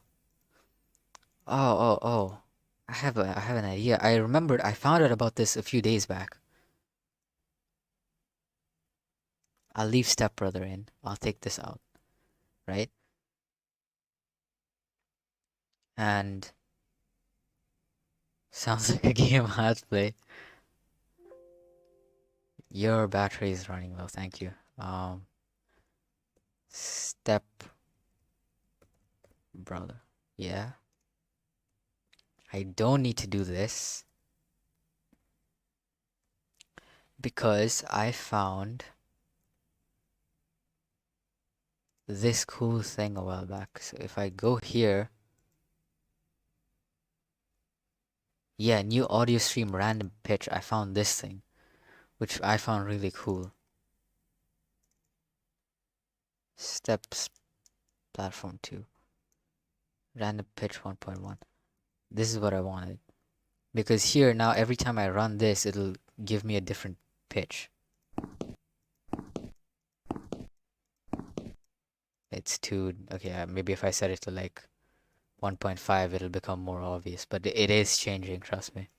Oh. I have an idea. I remembered I found out about this a few days back. I'll leave stepbrother in. I'll take this out, right? And sounds like a game I'd play. Your battery is running low, thank you. Step brother. Yeah. I don't need to do this because I found this cool thing a while back. So if I go here, yeah, new audio stream random pitch. I found this thing, which I found really cool. Steps platform 2. Random pitch 1.1. This is what I wanted. Because here now every time I run this, it'll give me a different pitch. It's 2. Okay, maybe if I set it to like 1.5, it'll become more obvious. But it is changing, trust me.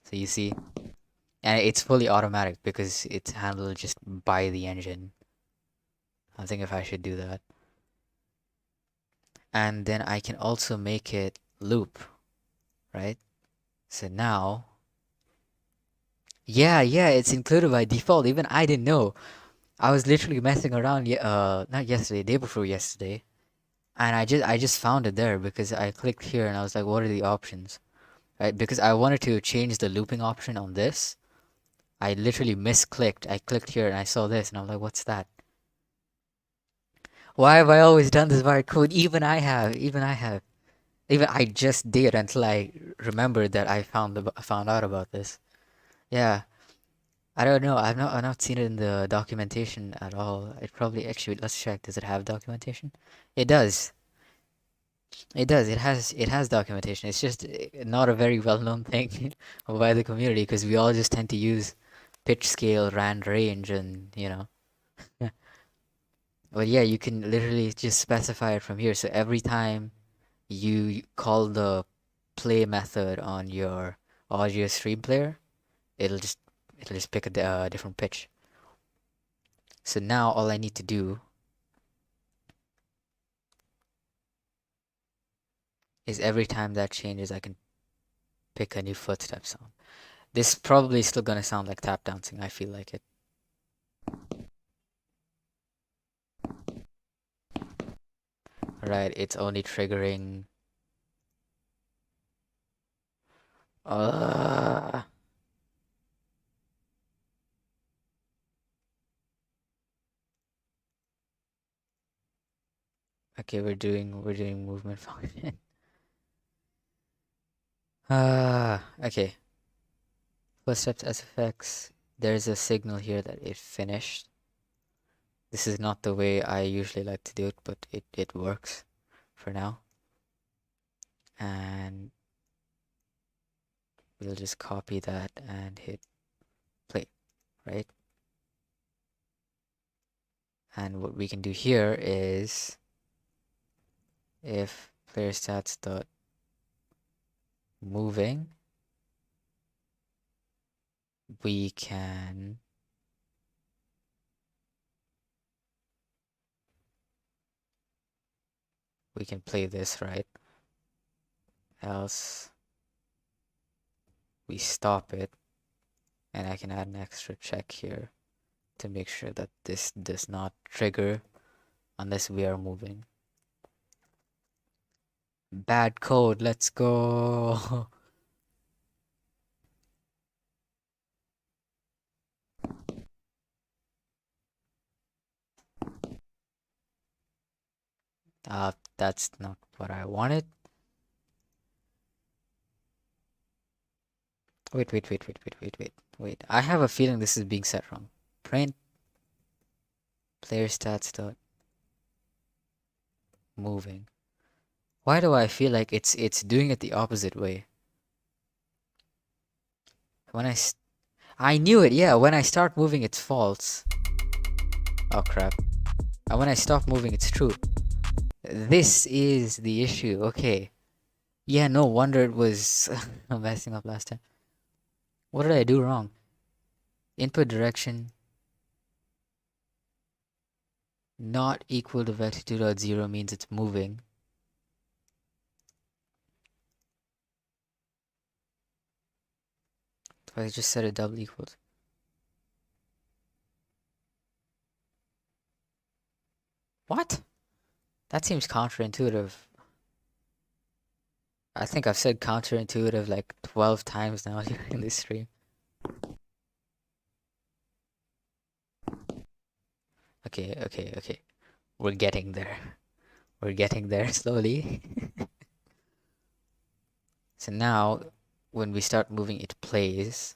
So you see, and it's fully automatic because it's handled just by the engine. I think if I should do that. And then I can also make it loop, right? So now, yeah, it's included by default. Even I didn't know. I was literally messing around, not yesterday, day before yesterday, and I just found it there because I clicked here and I was like, what are the options, right? Because I wanted to change the looping option on this. I literally misclicked. I clicked here and I saw this and I'm like, what's that? Why have I always done this via code? Even I have. Even I just did until I remembered that I found out about this. Yeah. I don't know. I've not seen it in the documentation at all. It probably actually let's check. Does it have documentation? It does. It does. It has documentation. It's just not a very well-known thing by the community because we all just tend to use pitch scale, rand range, and But yeah, you can literally just specify it from here. So every time you call the play method on your audio stream player, it'll just it'll just pick a different pitch. So now all I need to do is every time that changes, I can pick a new footstep sound. This is probably still gonna sound like tap dancing. I feel like it. Right, it's only triggering. Uh, okay, we're doing movement function. Okay. Footsteps SFX. There's a signal here that it finished. This is not the way I usually like to do it, but it works for now. And we'll just copy that and hit play, right? And what we can do here is if player stats dot moving, we can play this, right? Else we stop it, and I can add an extra check here to make sure that this does not trigger unless we are moving. Bad code, let's go. That's not what I wanted. Wait. I have a feeling this is being set wrong. Print player stats dot moving. Why do I feel like it's doing it the opposite way? When I knew it, yeah, when I start moving it's false. Oh crap. And when I stop moving it's true. This is the issue. Okay. Yeah, no wonder it was messing up last time. What did I do wrong? Input direction not equal to vector2.0 means it's moving. If I just set a double equals. What? That seems counterintuitive. I think I've said counterintuitive like 12 times now in this stream. Okay. We're getting there. We're getting there slowly. So now, when we start moving, it plays.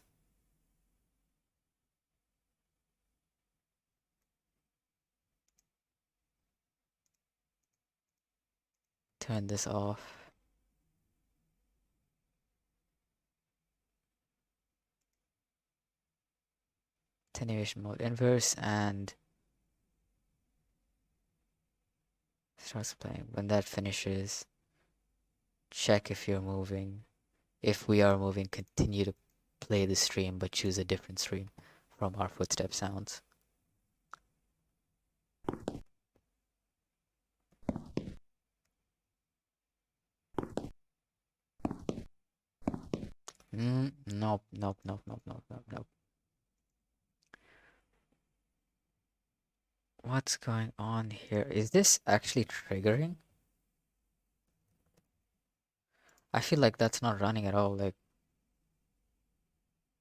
Turn this off. Attenuation mode inverse and starts playing. When that finishes, check if you're moving. If we are moving, continue to play the stream, but choose a different stream from our footstep sounds. Nope. What's going on here? Is this actually triggering? I feel like that's not running at all. Like,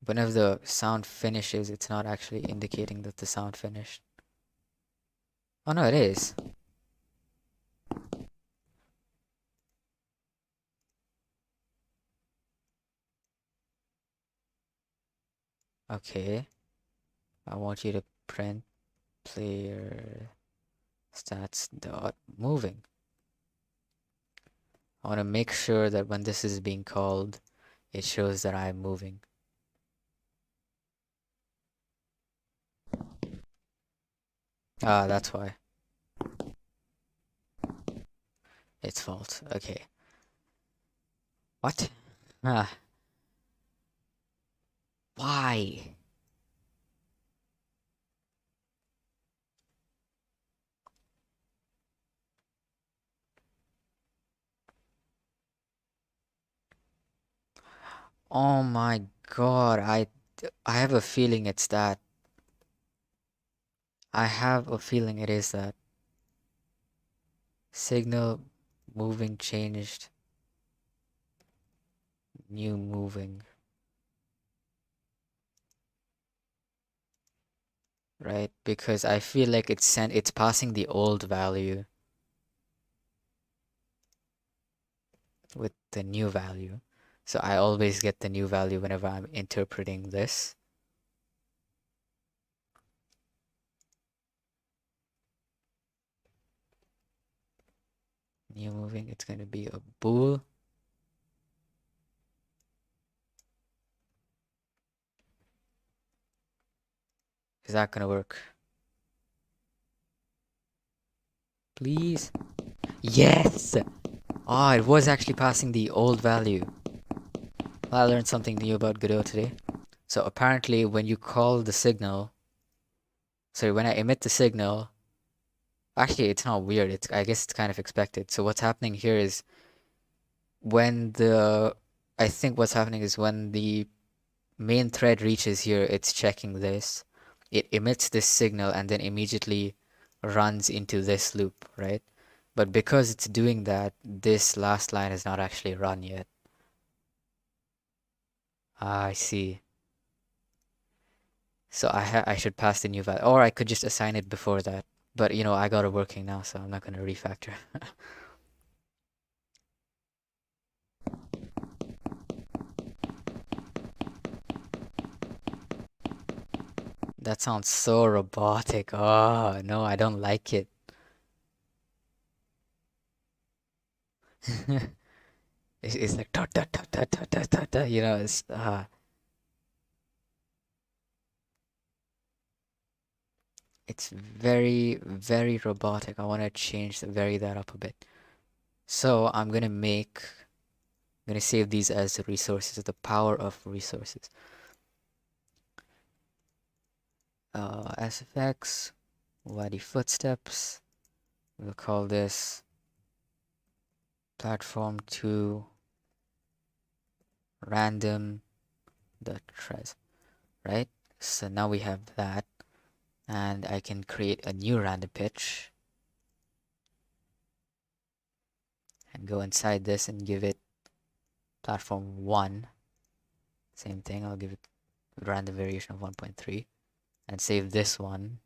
whenever the sound finishes, it's not actually indicating that the sound finished. Oh no, it is. Okay. I want you to print player stats dot moving. I want to make sure that when this is being called, it shows that I'm moving. Ah, that's why. It's false. Okay. What? Ah. Why? Oh my god, I have a feeling it's that. I have a feeling it is that. Signal moving changed. New moving. Right? Because I feel like it's passing the old value with the new value. So I always get the new value whenever I'm interpreting this. New moving, it's going to be a bool. Is that going to work? Please? Yes! Oh, it was actually passing the old value. Well, I learned something new about Godot today. So apparently when you call the signal, sorry, when I emit the signal, actually it's not weird, I guess it's kind of expected. So what's happening here is I think what's happening is when the main thread reaches here, it's checking this. It emits this signal and then immediately runs into this loop, right? But because it's doing that, this last line is not actually run yet. Ah, I see. So I should pass the new value, or I could just assign it before that. But you know, I got it working now, so I'm not gonna refactor. That sounds so robotic. Oh, no, I don't like it. It's like ta ta ta ta ta ta ta ta, you know, it's very, very robotic. I want to vary that up a bit. So I'm gonna save these as resources, the power of resources. SFX, Wadi footsteps. We'll call this platform 2 random the tres, right? So now we have that, and I can create a new random pitch and go inside this and give it platform 1. Same thing, I'll give it random variation of 1.3 and save this one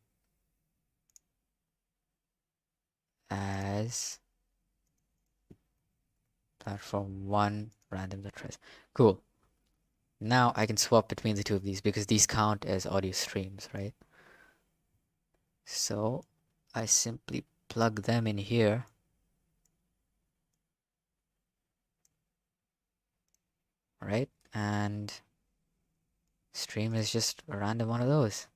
as platform 1 random the tres. Cool. Now I can swap between the two of these because these count as audio streams, right? So I simply plug them in here. Right? And stream is just a random one of those.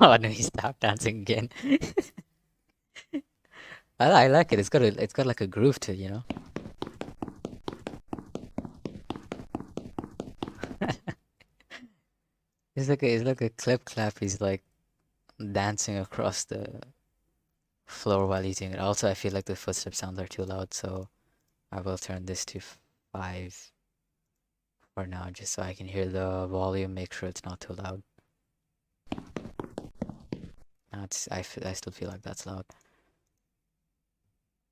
Oh no, he's tap dancing again. I like it. It's got like a groove to it, you know? It's like a clip clap. He's like dancing across the floor while eating it. Also, I feel like the footstep sounds are too loud, so I will turn this to 5 for now, just so I can hear the volume, make sure it's not too loud. Now I still feel like that's loud.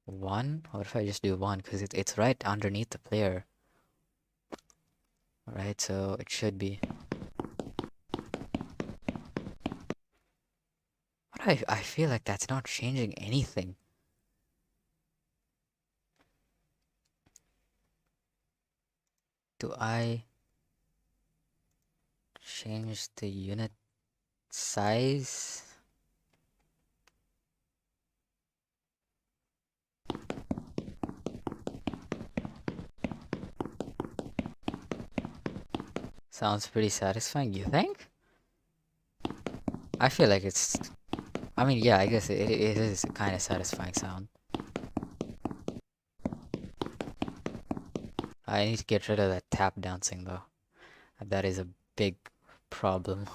1? What if I just do 1? Because it's right underneath the player. Right, so it should be. But I feel like that's not changing anything. Do I change the unit size? Sounds pretty satisfying, you think? I feel like it's... I mean, yeah, I guess it is a kind of satisfying sound. I need to get rid of that tap dancing, though. That is a big problem.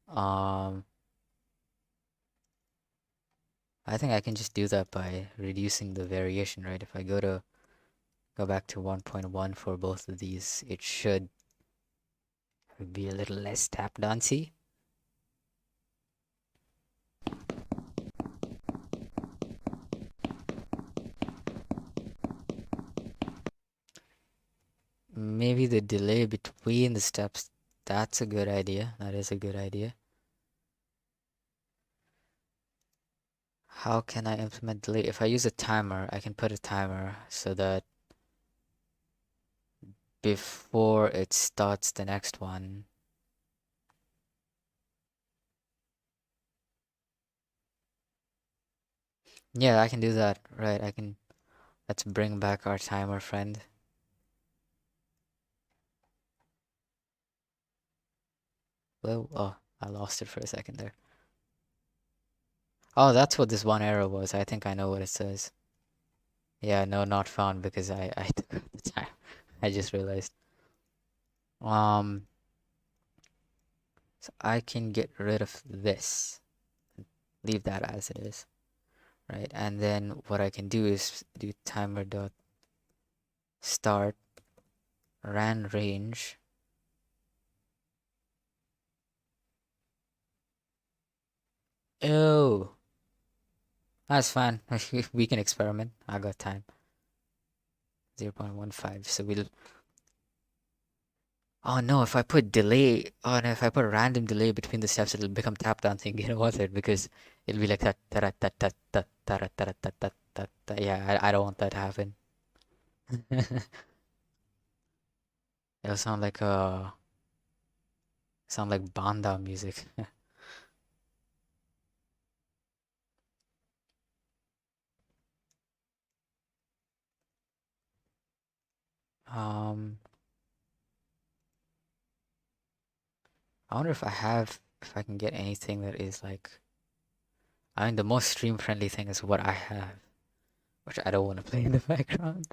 I think I can just do that by reducing the variation, right? If I go back to 1.1 for both of these, it should be a little less tap dancey. Maybe the delay between the steps, that's a good idea. That is a good idea. How can I implement delay? If I use a timer, I can put a timer so that before it starts the next one. Yeah, I can do that. Right, I can. Let's bring back our timer friend. Well, oh, I lost it for a second there. Oh, that's what this one arrow was. I think I know what it says. Yeah, no, not found because I took out the time. I just realized. So I can get rid of this. Leave that as it is. Right, and then what I can do is do timer dot start ran range. Oh, that's fine. We can experiment. I got time. 0.15. So we'll. Oh no! If I put delay, oh no! If I put random delay between the steps, it'll become tap dancing. You know what? It because it'll be like that. Yeah, I don't want that to happen. It'll sound like banda music. Um, I wonder if I can get anything that is like, I mean, the most stream friendly thing is what I have, which I don't want to play in the background.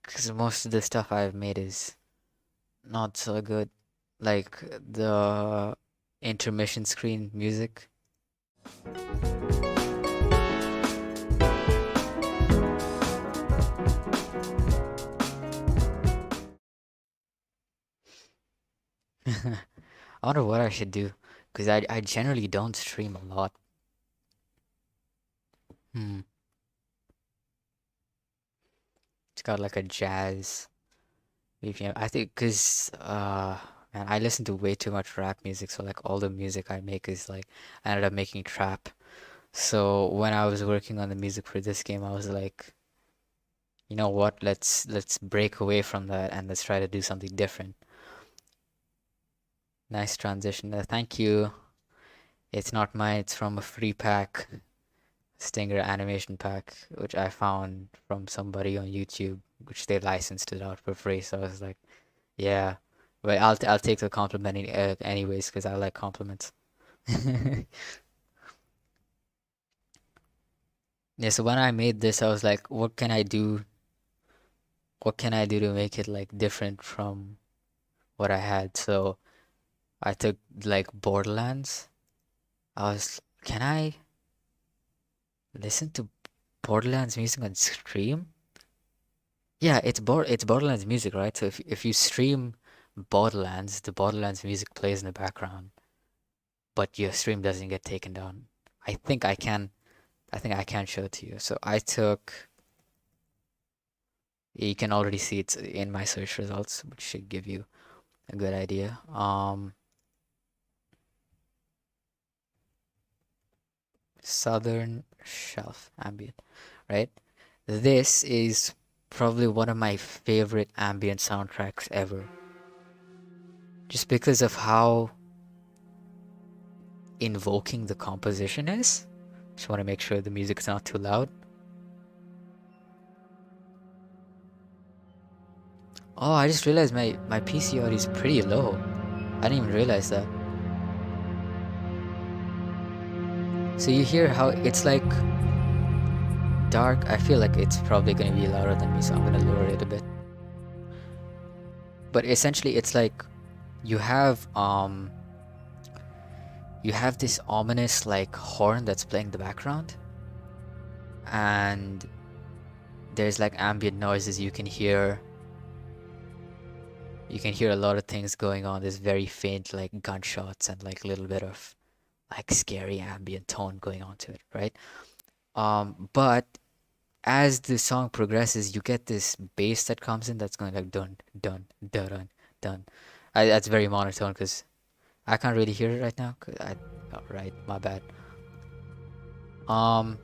Because most of the stuff I've made is not so good. Like the intermission screen music. I wonder what I should do. Because I generally don't stream a lot. Hmm. It's got like a jazz BPM. I think because man, I listen to way too much rap music, so like all the music I make is like I ended up making trap. So when I was working on the music for this game, I was like, you know what? Let's break away from that and let's try to do something different. Nice transition. Thank you. It's not mine. It's from a free pack, Stinger animation pack, which I found from somebody on YouTube, which they licensed it out for free. So I was like, yeah, but I'll take the compliment anyways because I like compliments. Yeah. So when I made this, I was like, what can I do? What can I do to make it like different from what I had? So I took like Borderlands. Can I listen to Borderlands music on stream? Yeah, it's Borderlands music, right? So if you stream Borderlands, the Borderlands music plays in the background, but your stream doesn't get taken down. I think I can I think I can show it to you. So I took you can already see it's in my search results, which should give you a good idea. Southern Shelf ambient, right? This is probably one of my favorite ambient soundtracks ever. Just because of how invoking the composition is. Just want to make sure the music's not too loud. Oh, I just realized my PC audio is pretty low. I didn't even realize that. So you hear how it's like dark. I feel like it's probably going to be louder than me, so I'm going to lower it a bit. But essentially it's like you have um you have this ominous like horn that's playing the background, and there's like ambient noises you can hear. You can hear a lot of things going on. There's very faint like gunshots and like a little bit of like scary ambient tone going on to it, right? But as the song progresses, you get this bass that comes in that's going like dun dun dun dun dun. That's very monotone because I can't really hear it right now. Oh, right, my bad. Um,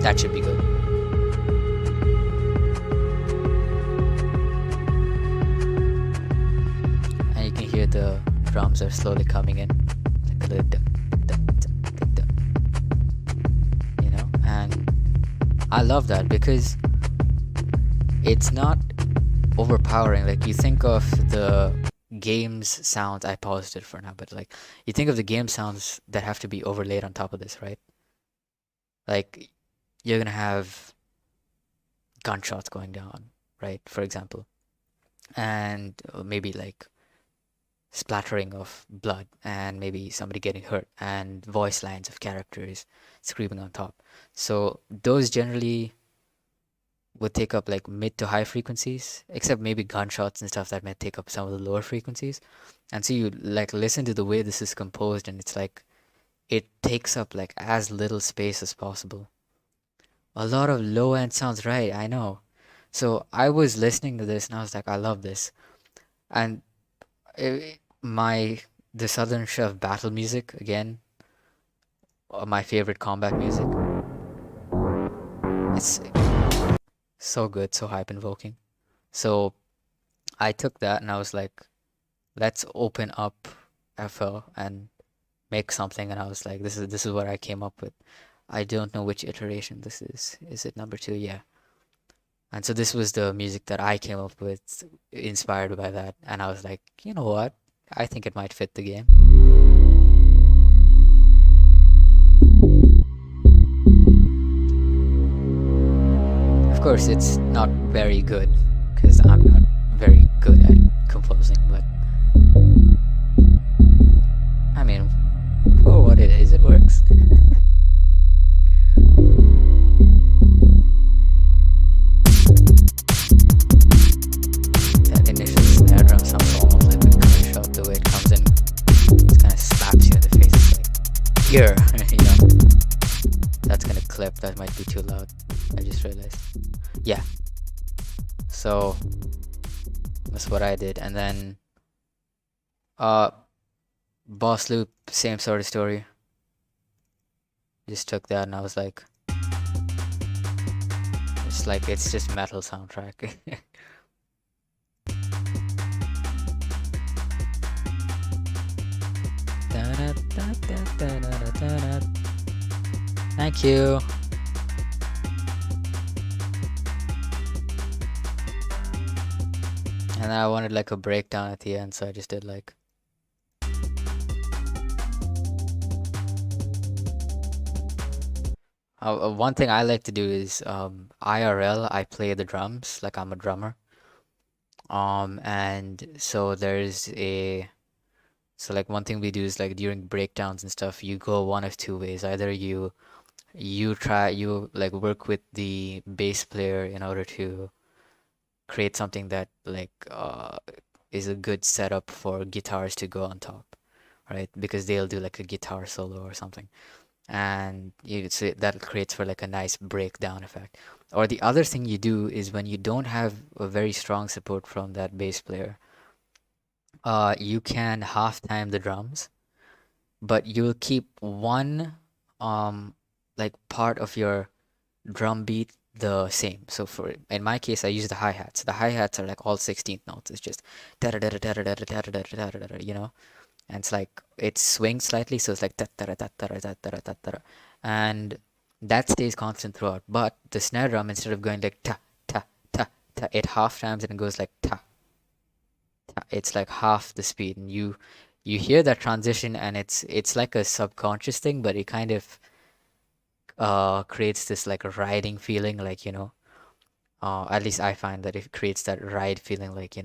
that should be good. And you can hear the drums are slowly coming in, like a little dun, dun, dun, dun, dun, you know. And I love that because it's not overpowering. Like you think of the games sounds, I paused it for now, but like you think of the game sounds that have to be overlaid on top of this, right? Like you're gonna have gunshots going down, right? For example, and maybe like splattering of blood, and maybe somebody getting hurt, and voice lines of characters screaming on top. So those generally would take up like mid to high frequencies, except maybe gunshots and stuff that might take up some of the lower frequencies. And so you like listen to the way this is composed, and it's like it takes up like as little space as possible. A lot of low end sounds, right? I know. So I was listening to this and I was like, I love this. And my the Southern Chef battle music again, my favorite combat music. It's so good, so hype invoking. So I took that and I was like, let's open up FL and make something. And I was like, this is what I came up with. I don't know which iteration this is. Is it number 2? Yeah. And so this was the music that I came up with, inspired by that. And I was like, you know what? I think it might fit the game. Of course, it's not very good because I'm not very good at composing, but I mean, for what it is, it works. That initial snare drum sounds almost like a gunshot, the way it comes in. It kind of slaps you in the face. It's like, here, you know. That's gonna clip. That might be too loud. I just realized. Yeah. So that's what I did, and then boss loop, same sort of story. Just took that and I was like, it's just metal soundtrack. Thank you. And I wanted like a breakdown at the end, so I just did like. One thing I like to do is IRL, I play the drums, like I'm a drummer. And so so like one thing we do is like during breakdowns and stuff, you go one of two ways. Either you like work with the bass player in order to create something that like is a good setup for guitars to go on top, right? Because they'll do like a guitar solo or something. And so that creates for like a nice breakdown effect. Or the other thing you do is when you don't have a very strong support from that bass player, you can half time the drums, but you'll keep one like part of your drum beat the same. So for in my case, I use the hi-hats. The hi-hats are like all 16th notes. It's just da da da da da da da da da da da, you know? And it's like it swings slightly, so it's like da da da da da da da da da, and that stays constant throughout. But the snare drum, instead of going like ta ta ta ta, it half times and it goes like ta ta. It's like half the speed, and you hear that transition, and it's like a subconscious thing, but it kind of creates this like a riding feeling, like at least I find that it creates that ride feeling, like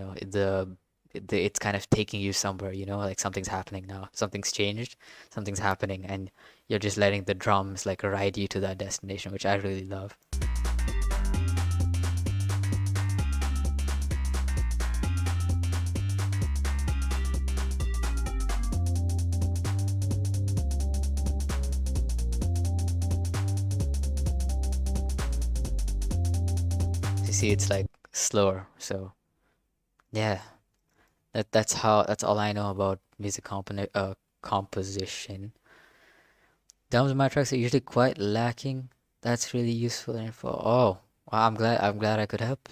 it's kind of taking you somewhere, like something's happening now, something's changed, something's happening, and you're just letting the drums like ride you to that destination, which I really love. You see, it's like slower, so yeah, that's all I know about composition. Drums in my tracks are usually quite lacking. That's really useful info. Oh, well, I'm glad I could help.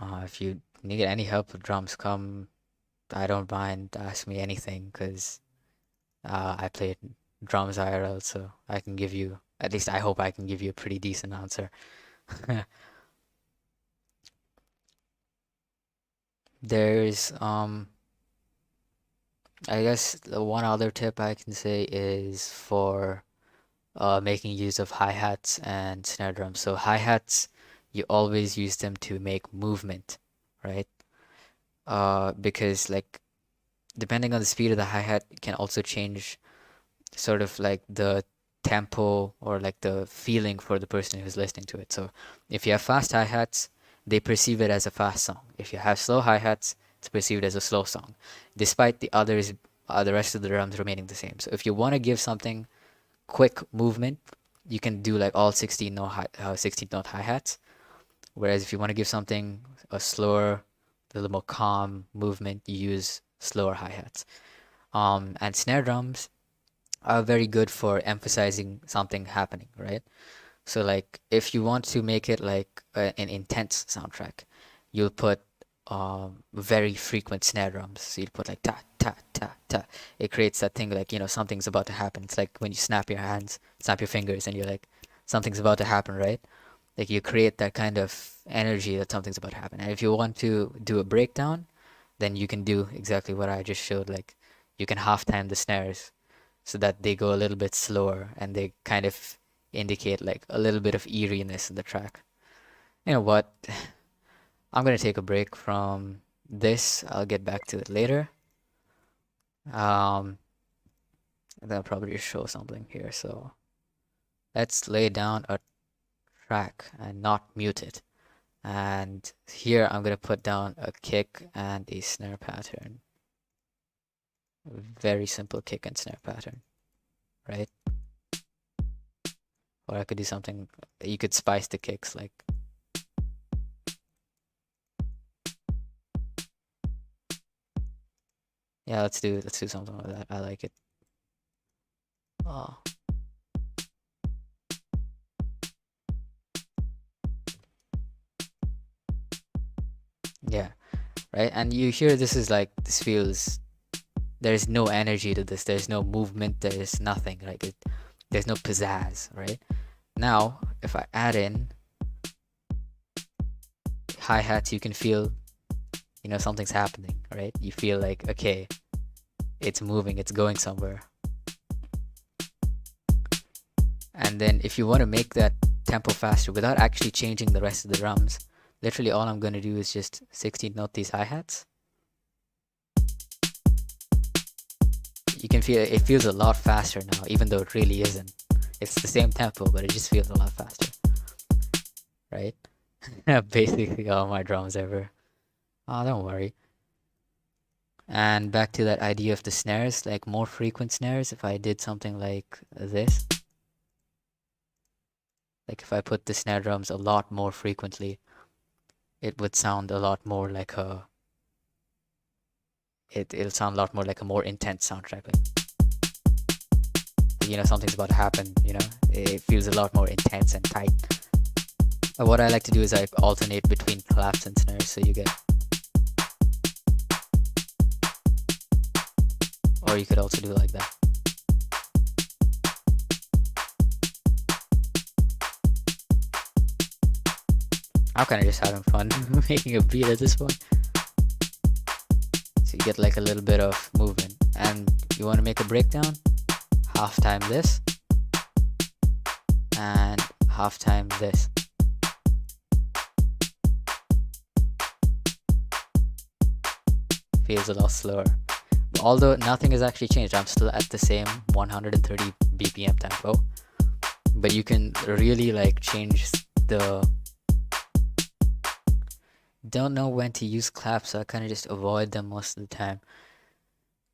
If you need any help with drums, come. I don't mind. Ask me anything, because I played drums IRL, so I can give you, at least I hope I can give you a pretty decent answer. There's I guess the one other tip I can say is for making use of hi-hats and snare drums. So hi-hats, you always use them to make movement, right? Because like depending on the speed of the hi-hat, it can also change sort of like the tempo or like the feeling for the person who's listening to it. So if you have fast hi-hats, they perceive it as a fast song. If you have slow hi-hats, it's perceived as a slow song, despite the rest of the drums remaining the same. So if you want to give something quick movement, you can do like all 16 note hi-hats. Whereas if you want to give something a slower, a little more calm movement, you use slower hi-hats. And snare drums are very good for emphasizing something happening, right? So like if you want to make it like an intense soundtrack, you'll put very frequent snare drums. So you'll put like ta ta ta ta. It creates that thing like, you know, something's about to happen. It's like when you snap your hands, snap your fingers, and you're like, something's about to happen, right? Like you create that kind of energy that something's about to happen. And if you want to do a breakdown, then you can do exactly what I just showed. Like you can half time the snares so that they go a little bit slower and they kind of indicate like a little bit of eeriness in the track. You know what? I'm gonna take a break from this. I'll get back to it later. Um, and then I'll probably show something here. So let's lay down a track and not mute it. And here I'm gonna put down a kick and a snare pattern. Very simple kick and snare pattern, right? Or I could do something, you could spice the kicks like, yeah, let's do something like that. I like it. Oh. Yeah, right? And you hear this is like, this feels, there's no energy to this, there's no movement, there's nothing, like there's no pizzazz, right? Now, if I add in hi-hats, you can feel, you know, something's happening, right? You feel like, okay, it's moving, it's going somewhere. And then if you want to make that tempo faster without actually changing the rest of the drums, literally all I'm going to do is just 16th note these hi-hats. You can feel it feels a lot faster now, even though it really isn't. It's the same tempo, but it just feels a lot faster, right? Basically all my drums ever. Oh, don't worry. And back to that idea of the snares, like more frequent snares. If I did something like this, like if I put the snare drums a lot more frequently, it would sound a lot more like a, it'll sound a lot more like a more intense soundtrack. Like, you know, something's about to happen, you know, it feels a lot more intense and tight. What I like to do is I alternate between claps and snares, so you get, or you could also do it like that. I'm kind of just having fun making a beat at this point. So you get like a little bit of movement. And you want to make a breakdown? Half time this. And half time this. Feels a lot slower. Although nothing has actually changed. I'm still at the same 130 BPM tempo. But you can really like change the... Don't know when to use claps, so I kind of just avoid them most of the time.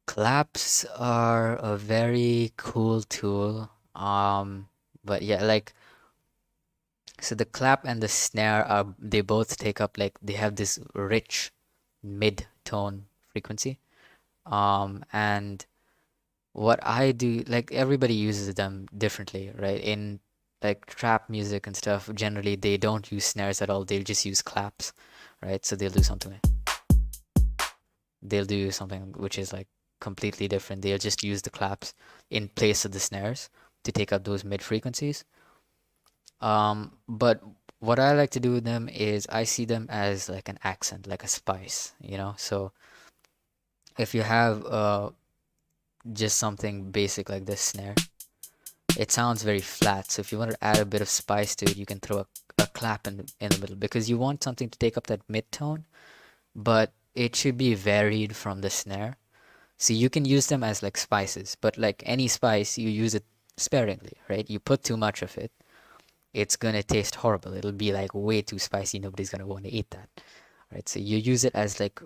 Claps are a very cool tool. But yeah, like, so the clap and the snare are, they both take up, like, they have this rich mid-tone frequency. And what I do, like, everybody uses them differently, right? In like trap music and stuff, generally they don't use snares at all. They'll just use claps, right? So they'll do something which is like completely different. They'll just use the claps in place of the snares to take up those mid frequencies. But what I like to do with them is I see them as like an accent, like a spice, you know? So if you have just something basic like this snare, it sounds very flat. So if you want to add a bit of spice to it, you can throw a clap in the middle, because you want something to take up that mid tone, but it should be varied from the snare. So you can use them as like spices, but like any spice, you use it sparingly, right? You put too much of it, it's gonna taste horrible. It'll be like way too spicy. Nobody's gonna want to eat that, right? So you use it as like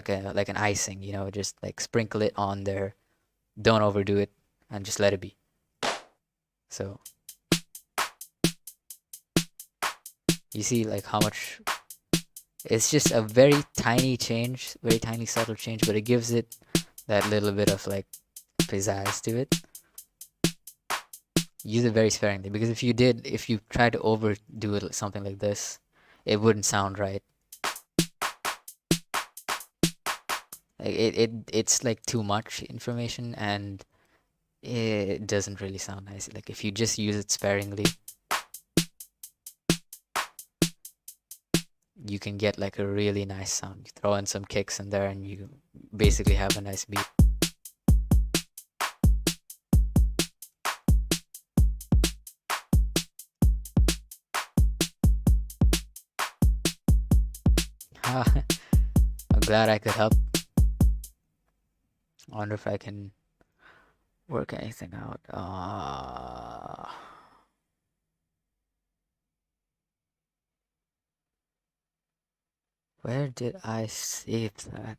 an icing, you know, just like sprinkle it on there. Don't overdo it, and just let it be. So you see like how much, it's just a very tiny change, very tiny subtle change, but it gives it that little bit of like pizzazz to it. Use it very sparingly because if you try to overdo it something like this, it wouldn't sound right. Like it's like too much information and it doesn't really sound nice. Like if you just use it sparingly, you can get like a really nice sound. You throw in some kicks in there and you basically have a nice beat. I'm glad I could help. I wonder if I can work anything out. Where did I save that?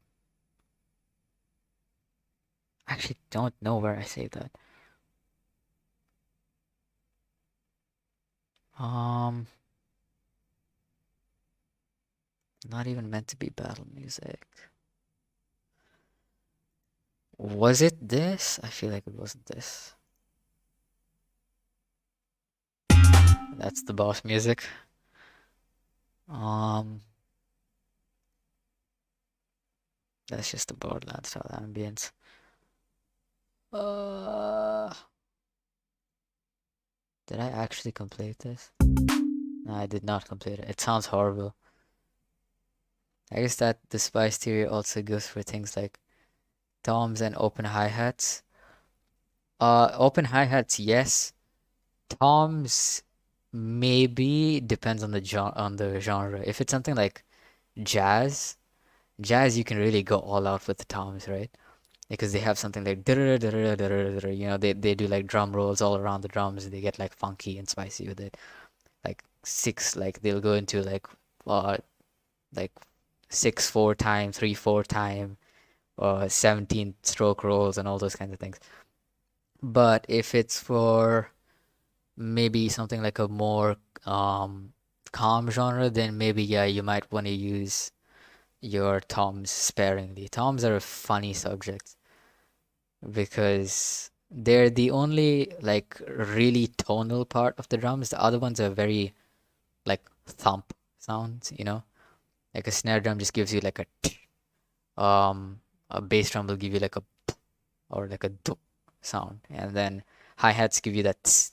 I actually don't know where I saved that. Um, Not even meant to be battle music. Was it this? I feel like it wasn't this. That's the boss music. Um, that's just the Borderlands style ambience. Uh, did I actually complete this? No, I did not complete it. It sounds horrible. I guess that the spice theory also goes for things like toms and open hi-hats. Open hi-hats, yes. Toms, maybe depends on the genre. If it's something like jazz, you can really go all out with the toms, right? Because they have something like they do like drum rolls all around the drums. They get like funky and spicy with it. Like six, like they'll go into uh like 6/4 time, 3/4 time, 17 stroke rolls and all those kinds of things. But if it's for maybe something like a more calm genre, then maybe yeah, you might want to use your toms sparingly. Toms are a funny subject because they're the only like really tonal part of the drums. The other ones are very like thump sounds, you know? Like a snare drum just gives you like a bass drum will give you like a or like a do sound, and then hi-hats give you that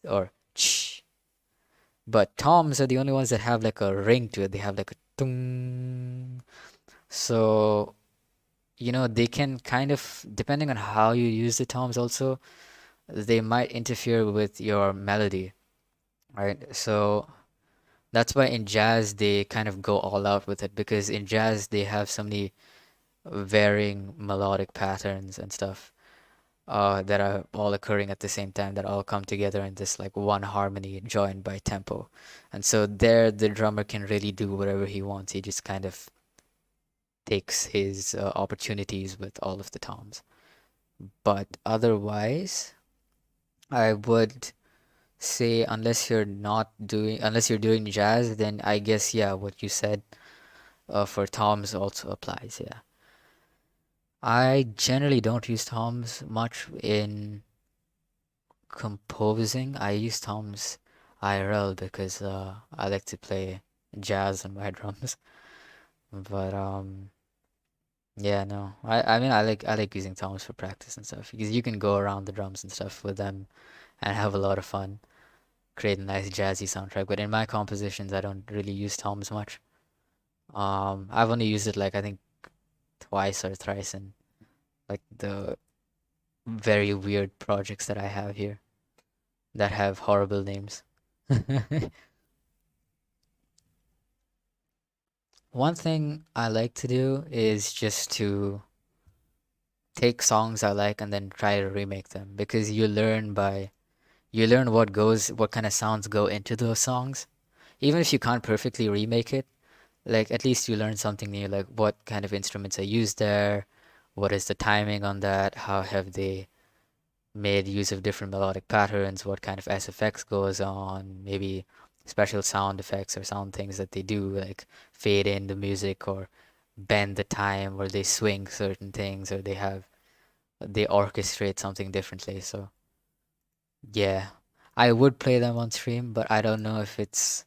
or ch. But toms are the only ones that have like a ring to it. They have like a tung. So, they can kind of, depending on how you use the toms also, they might interfere with your melody, right? So that's why in jazz they kind of go all out with it because in jazz they have so many varying melodic patterns and stuff that are all occurring at the same time that all come together in this like one harmony joined by tempo. And so there the drummer can really do whatever he wants. He just kind of takes his opportunities with all of the toms. But otherwise, I would say unless you're doing jazz, then I guess yeah, what you said for toms also applies. Yeah, I generally don't use toms much in composing. I use toms IRL because I like to play jazz on my drums. But yeah, no, I mean I like using toms for practice and stuff because you can go around the drums and stuff with them and have a lot of fun, create a nice jazzy soundtrack. But in my compositions, I don't really use toms much. I've only used it like I think twice or thrice in like the very weird projects that I have here that have horrible names. One thing I like to do is just to take songs I like and then try to remake them because you learn what kind of sounds go into those songs. Even if you can't perfectly remake it, like at least you learn something new, like what kind of instruments are used there, what is the timing on that, how have they made use of different melodic patterns, what kind of SFX goes on, maybe special sound effects or sound things that they do, like fade in the music or bend the time or they swing certain things or they orchestrate something differently. So Yeah. I would play them on stream, but I don't know if it's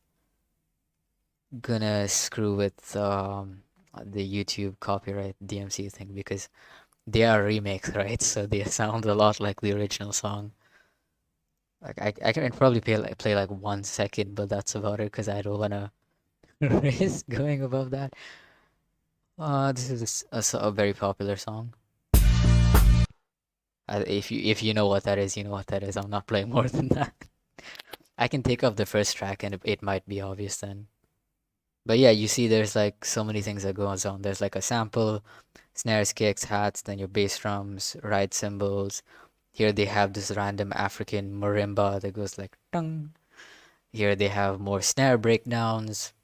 gonna screw with the YouTube copyright DMC thing because they are remakes, right? So they sound a lot like the original song. Like I can probably play like 1 second, but that's about it because I don't wanna risk going above that. This is a very popular song. If you know what that is, you know what that is. I'm not playing more than that. I can take off the first track and it might be obvious then. But yeah, you see there's like so many things that goes on. There's like a sample, snares, kicks, hats, then your bass drums, ride cymbals. Here they have this random African marimba that goes like tung. Here they have more snare breakdowns,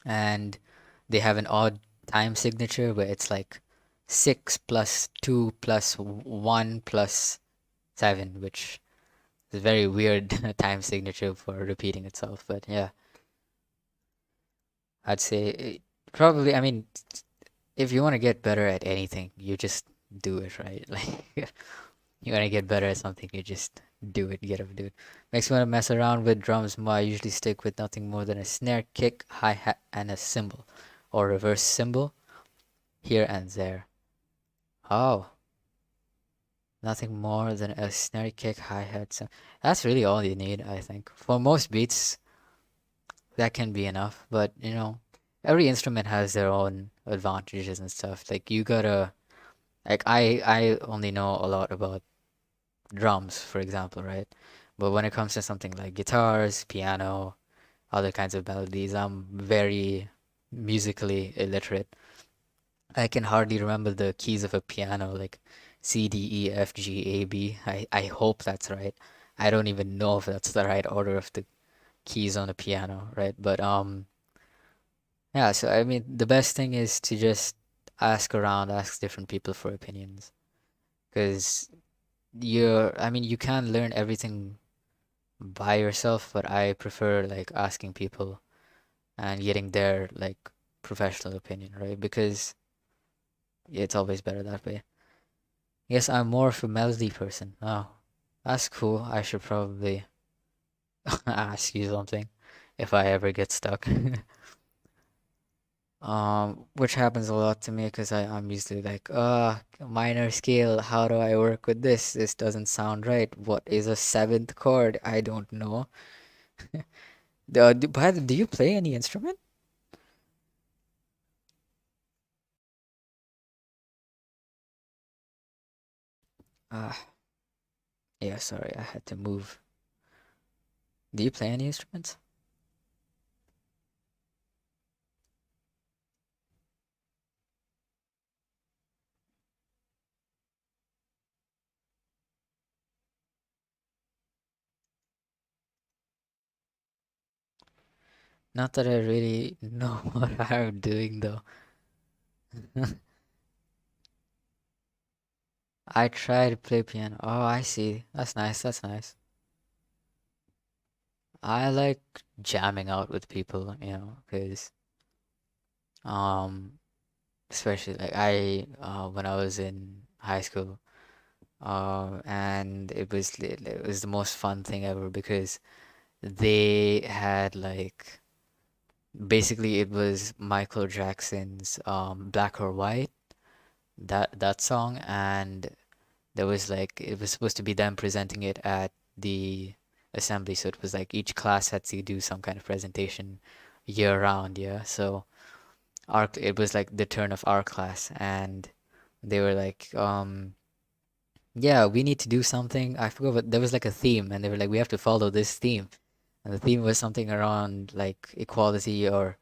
and they have an odd time signature where it's like 6 plus 2 plus 1 plus 7, which is a very weird time signature for repeating itself. But yeah, I'd say probably, I mean, if you want to get better at anything, you just do it, right? Like, you want to get better at something, you just do it, get up, do it. Makes me want to mess around with drums more. I usually stick with nothing more than a snare, kick, hi-hat, and a cymbal, or reverse cymbal, here and there. Oh, nothing more than a snare, kick, hi-hat. So that's really all you need, I think. For most beats, that can be enough, but every instrument has their own advantages and stuff. Like you gotta, like I only know a lot about drums, for example, right? But when it comes to something like guitars, piano, other kinds of melodies, I'm very musically illiterate. I can hardly remember the keys of a piano, like C, D, E, F, G, A, B. I hope that's right. I don't even know if that's the right order of the keys on a piano, right? But yeah, so I mean, the best thing is to just ask around, ask different people for opinions, because I mean, you can learn everything by yourself, but I prefer like asking people and getting their like professional opinion, right? Because it's always better that way. Yes, I'm more of a melody person. Oh, that's cool. I should probably ask you something if I ever get stuck. Which happens a lot to me because I'm usually like, minor scale, how do I work with this? This doesn't sound right. What is a seventh chord? I don't know. Do you play any instrument? Ah, yeah, sorry, I had to move. Do you play any instruments? Not that I really know what I'm doing though. I try to play piano. Oh, I see. That's nice. That's nice. I like jamming out with people, because um, especially like when I was in high school, and it was the most fun thing ever because they had like basically it was Michael Jackson's Black or White, that song, and there was like it was supposed to be them presenting it at the assembly, so it was like each class had to do some kind of presentation year round, yeah. So it was like the turn of our class, and they were like, yeah, we need to do something. I forgot what there was like a theme, and they were like, we have to follow this theme, and the theme was something around like equality or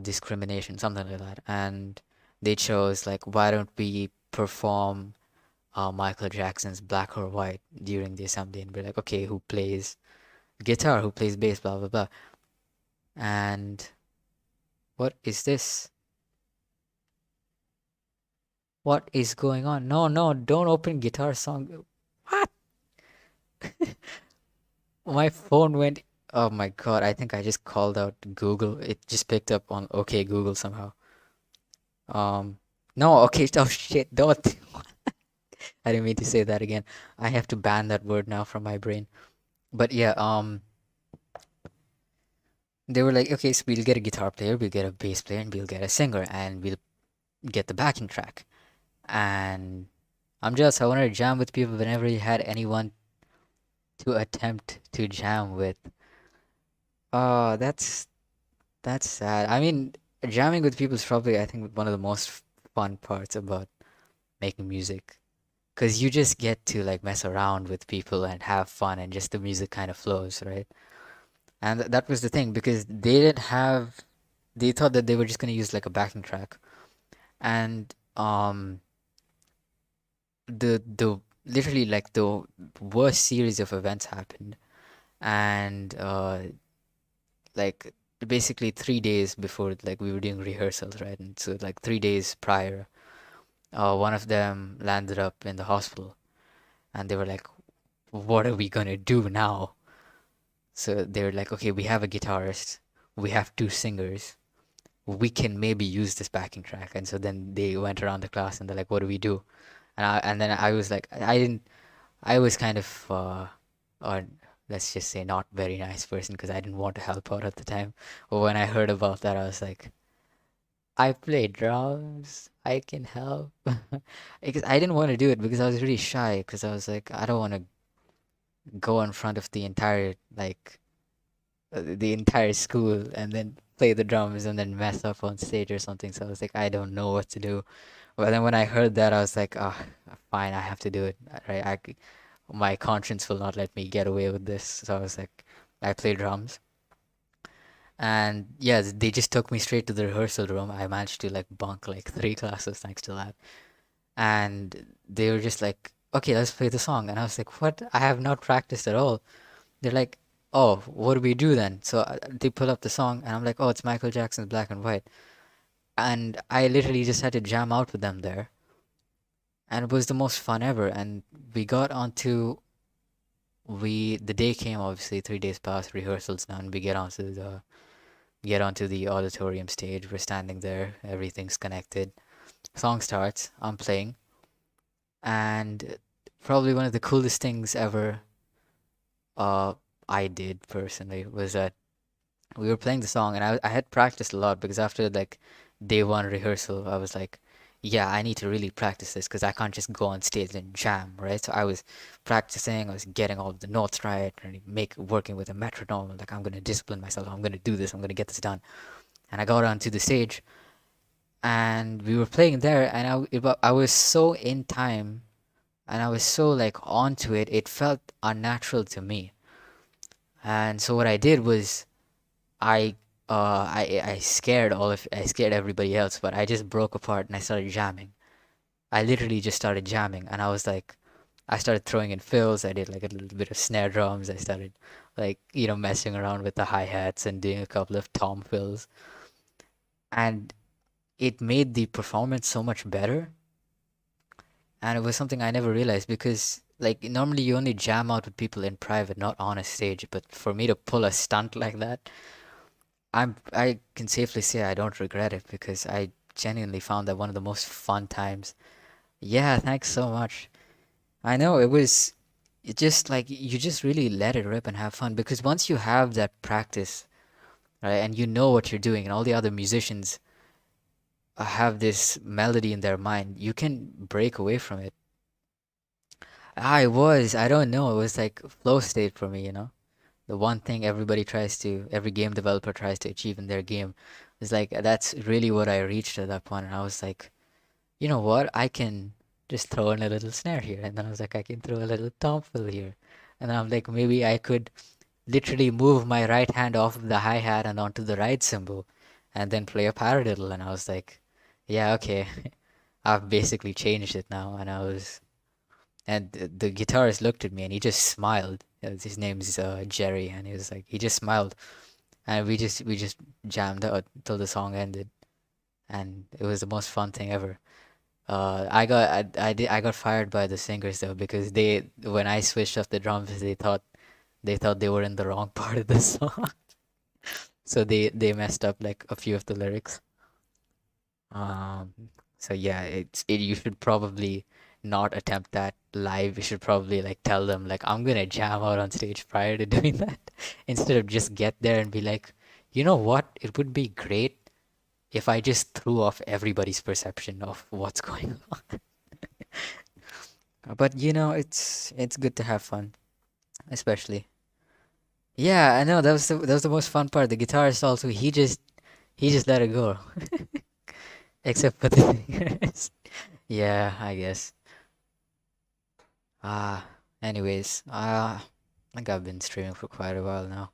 discrimination, something like that. And they chose like, why don't we perform Michael Jackson's Black or White during the assembly, and we're like, okay, who plays guitar, who plays bass, blah blah blah. And what is this? What is going on? No, no, don't open guitar song. What? My phone went. Oh my God, I think I just called out Google. It just picked up on okay Google somehow. Um, no, okay, oh shit, don't. I didn't mean to say that again. I have to ban that word now from my brain. But yeah, they were like, okay, so we'll get a guitar player, we'll get a bass player, and we'll get a singer, and we'll get the backing track. And I'm just, I wanted to jam with people, but never really had anyone to attempt to jam with. Oh, that's sad. I mean, jamming with people is probably, I think, one of the most fun parts about making music. Because you just get to like mess around with people and have fun, and just the music kind of flows, right? And that was the thing, because they didn't have, they thought that they were just gonna use like a backing track, and the literally like the worst series of events happened, and like basically 3 days before, like we were doing rehearsals, right? And so like 3 days prior, one of them landed up in the hospital, and they were like, "What are we gonna do now?" So they were like, "Okay, we have a guitarist, we have two singers, we can maybe use this backing track." And so then they went around the class and they're like, "What do we do?" And then I was like, I didn't. I was kind of or let's just say not very nice person, because I didn't want to help out at the time. But when I heard about that, I was like, I play drums. I can help. Because I didn't want to do it because I was really shy. Because I was like, I don't want to go in front of the entire the entire school and then play the drums and then mess up on stage or something. So I was like, I don't know what to do. But then when I heard that, I was like, oh, fine, I have to do it. Right? My conscience will not let me get away with this. So I was like, I play drums. And yeah, they just took me straight to the rehearsal room. I managed to like bunk like 3 classes thanks to that. And they were just like, okay, let's play the song. And I was like, what? I have not practiced at all. They're like, oh, what do we do then? So they pull up the song, and I'm like, oh, it's Michael Jackson's Black and White. And I literally just had to jam out with them there. And it was the most fun ever. And we got onto, the day came, obviously 3 days past rehearsals now, and we get onto the auditorium stage. We're standing there, everything's connected. Song starts, I'm playing, and probably one of the coolest things ever uh I did personally was that we were playing the song, and I had practiced a lot, because after like day one rehearsal, I was like, yeah, I need to really practice this, because I can't just go on stage and jam, right? So I was practicing, I was getting all the notes right, and working with a metronome. Like, I'm gonna discipline myself, I'm gonna do this, I'm gonna get this done. And I got onto the stage, and we were playing there, and I was so in time, and I was so like onto it, it felt unnatural to me. And so what I did was, I I scared everybody else, but I just broke apart and I started jamming. I literally just started jamming, and I was like, I started throwing in fills. I did like a little bit of snare drums. I started like, messing around with the hi-hats and doing a couple of tom fills, and it made the performance so much better. And it was something I never realized, because like normally you only jam out with people in private, not on a stage. But for me to pull a stunt like that, I can safely say I don't regret it, because I genuinely found that one of the most fun times. Yeah, thanks so much. I know it just like you just really let it rip and have fun, because once you have that practice, right, and you know what you're doing, and all the other musicians have this melody in their mind, you can break away from it. I don't know, it was like flow state for me. The one thing every game developer tries to achieve in their game is like, that's really what I reached at that point. And I was like, you know what? I can just throw in a little snare here. And then I was like, I can throw a little tom fill here. And then I'm like, maybe I could literally move my right hand off of the hi-hat and onto the right cymbal and then play a paradiddle. And I was like, yeah, okay. I've basically changed it now. And the guitarist looked at me and he just smiled. His name's Jerry, and he was like, he just smiled, and we just jammed out till the song ended, and it was the most fun thing ever. I got fired by the singers though, because when I switched off the drums, they thought they were in the wrong part of the song, so they messed up like a few of the lyrics. Um, so yeah, you should probably not attempt that live. We should probably like tell them like I'm gonna jam out on stage prior to doing that instead of just get there and be like, you know what? It would be great if I just threw off everybody's perception of what's going on. But you know, it's good to have fun, especially. Yeah, I know that was the most fun part. The guitarist also he just let it go, except for the fingers. Yeah, I guess. Anyways, I think I've been streaming for quite a while now.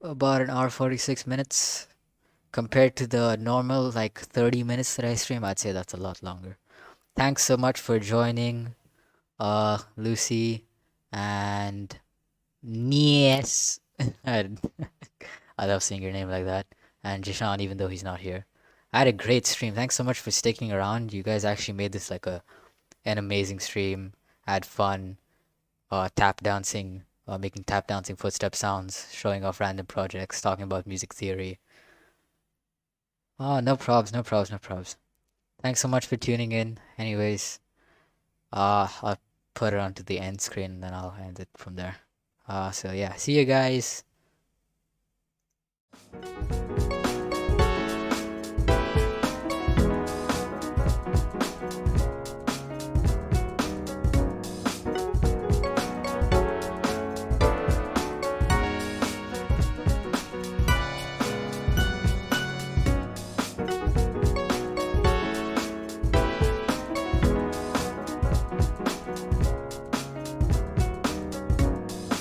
About an hour 46 minutes compared to the normal like 30 minutes that I stream. I'd say that's a lot longer. Thanks so much for joining, Lucy and Nies. I I love seeing your name like that. And Jishan, even though he's not here. I had a great stream. Thanks so much for sticking around. You guys actually made this like an amazing stream. Had fun, tap dancing, making tap dancing footstep sounds, showing off random projects, talking about music theory. Oh, no probs, no probs, no probs. Thanks so much for tuning in. Anyways, I'll put it onto the end screen and then I'll end it from there. So yeah, see you guys.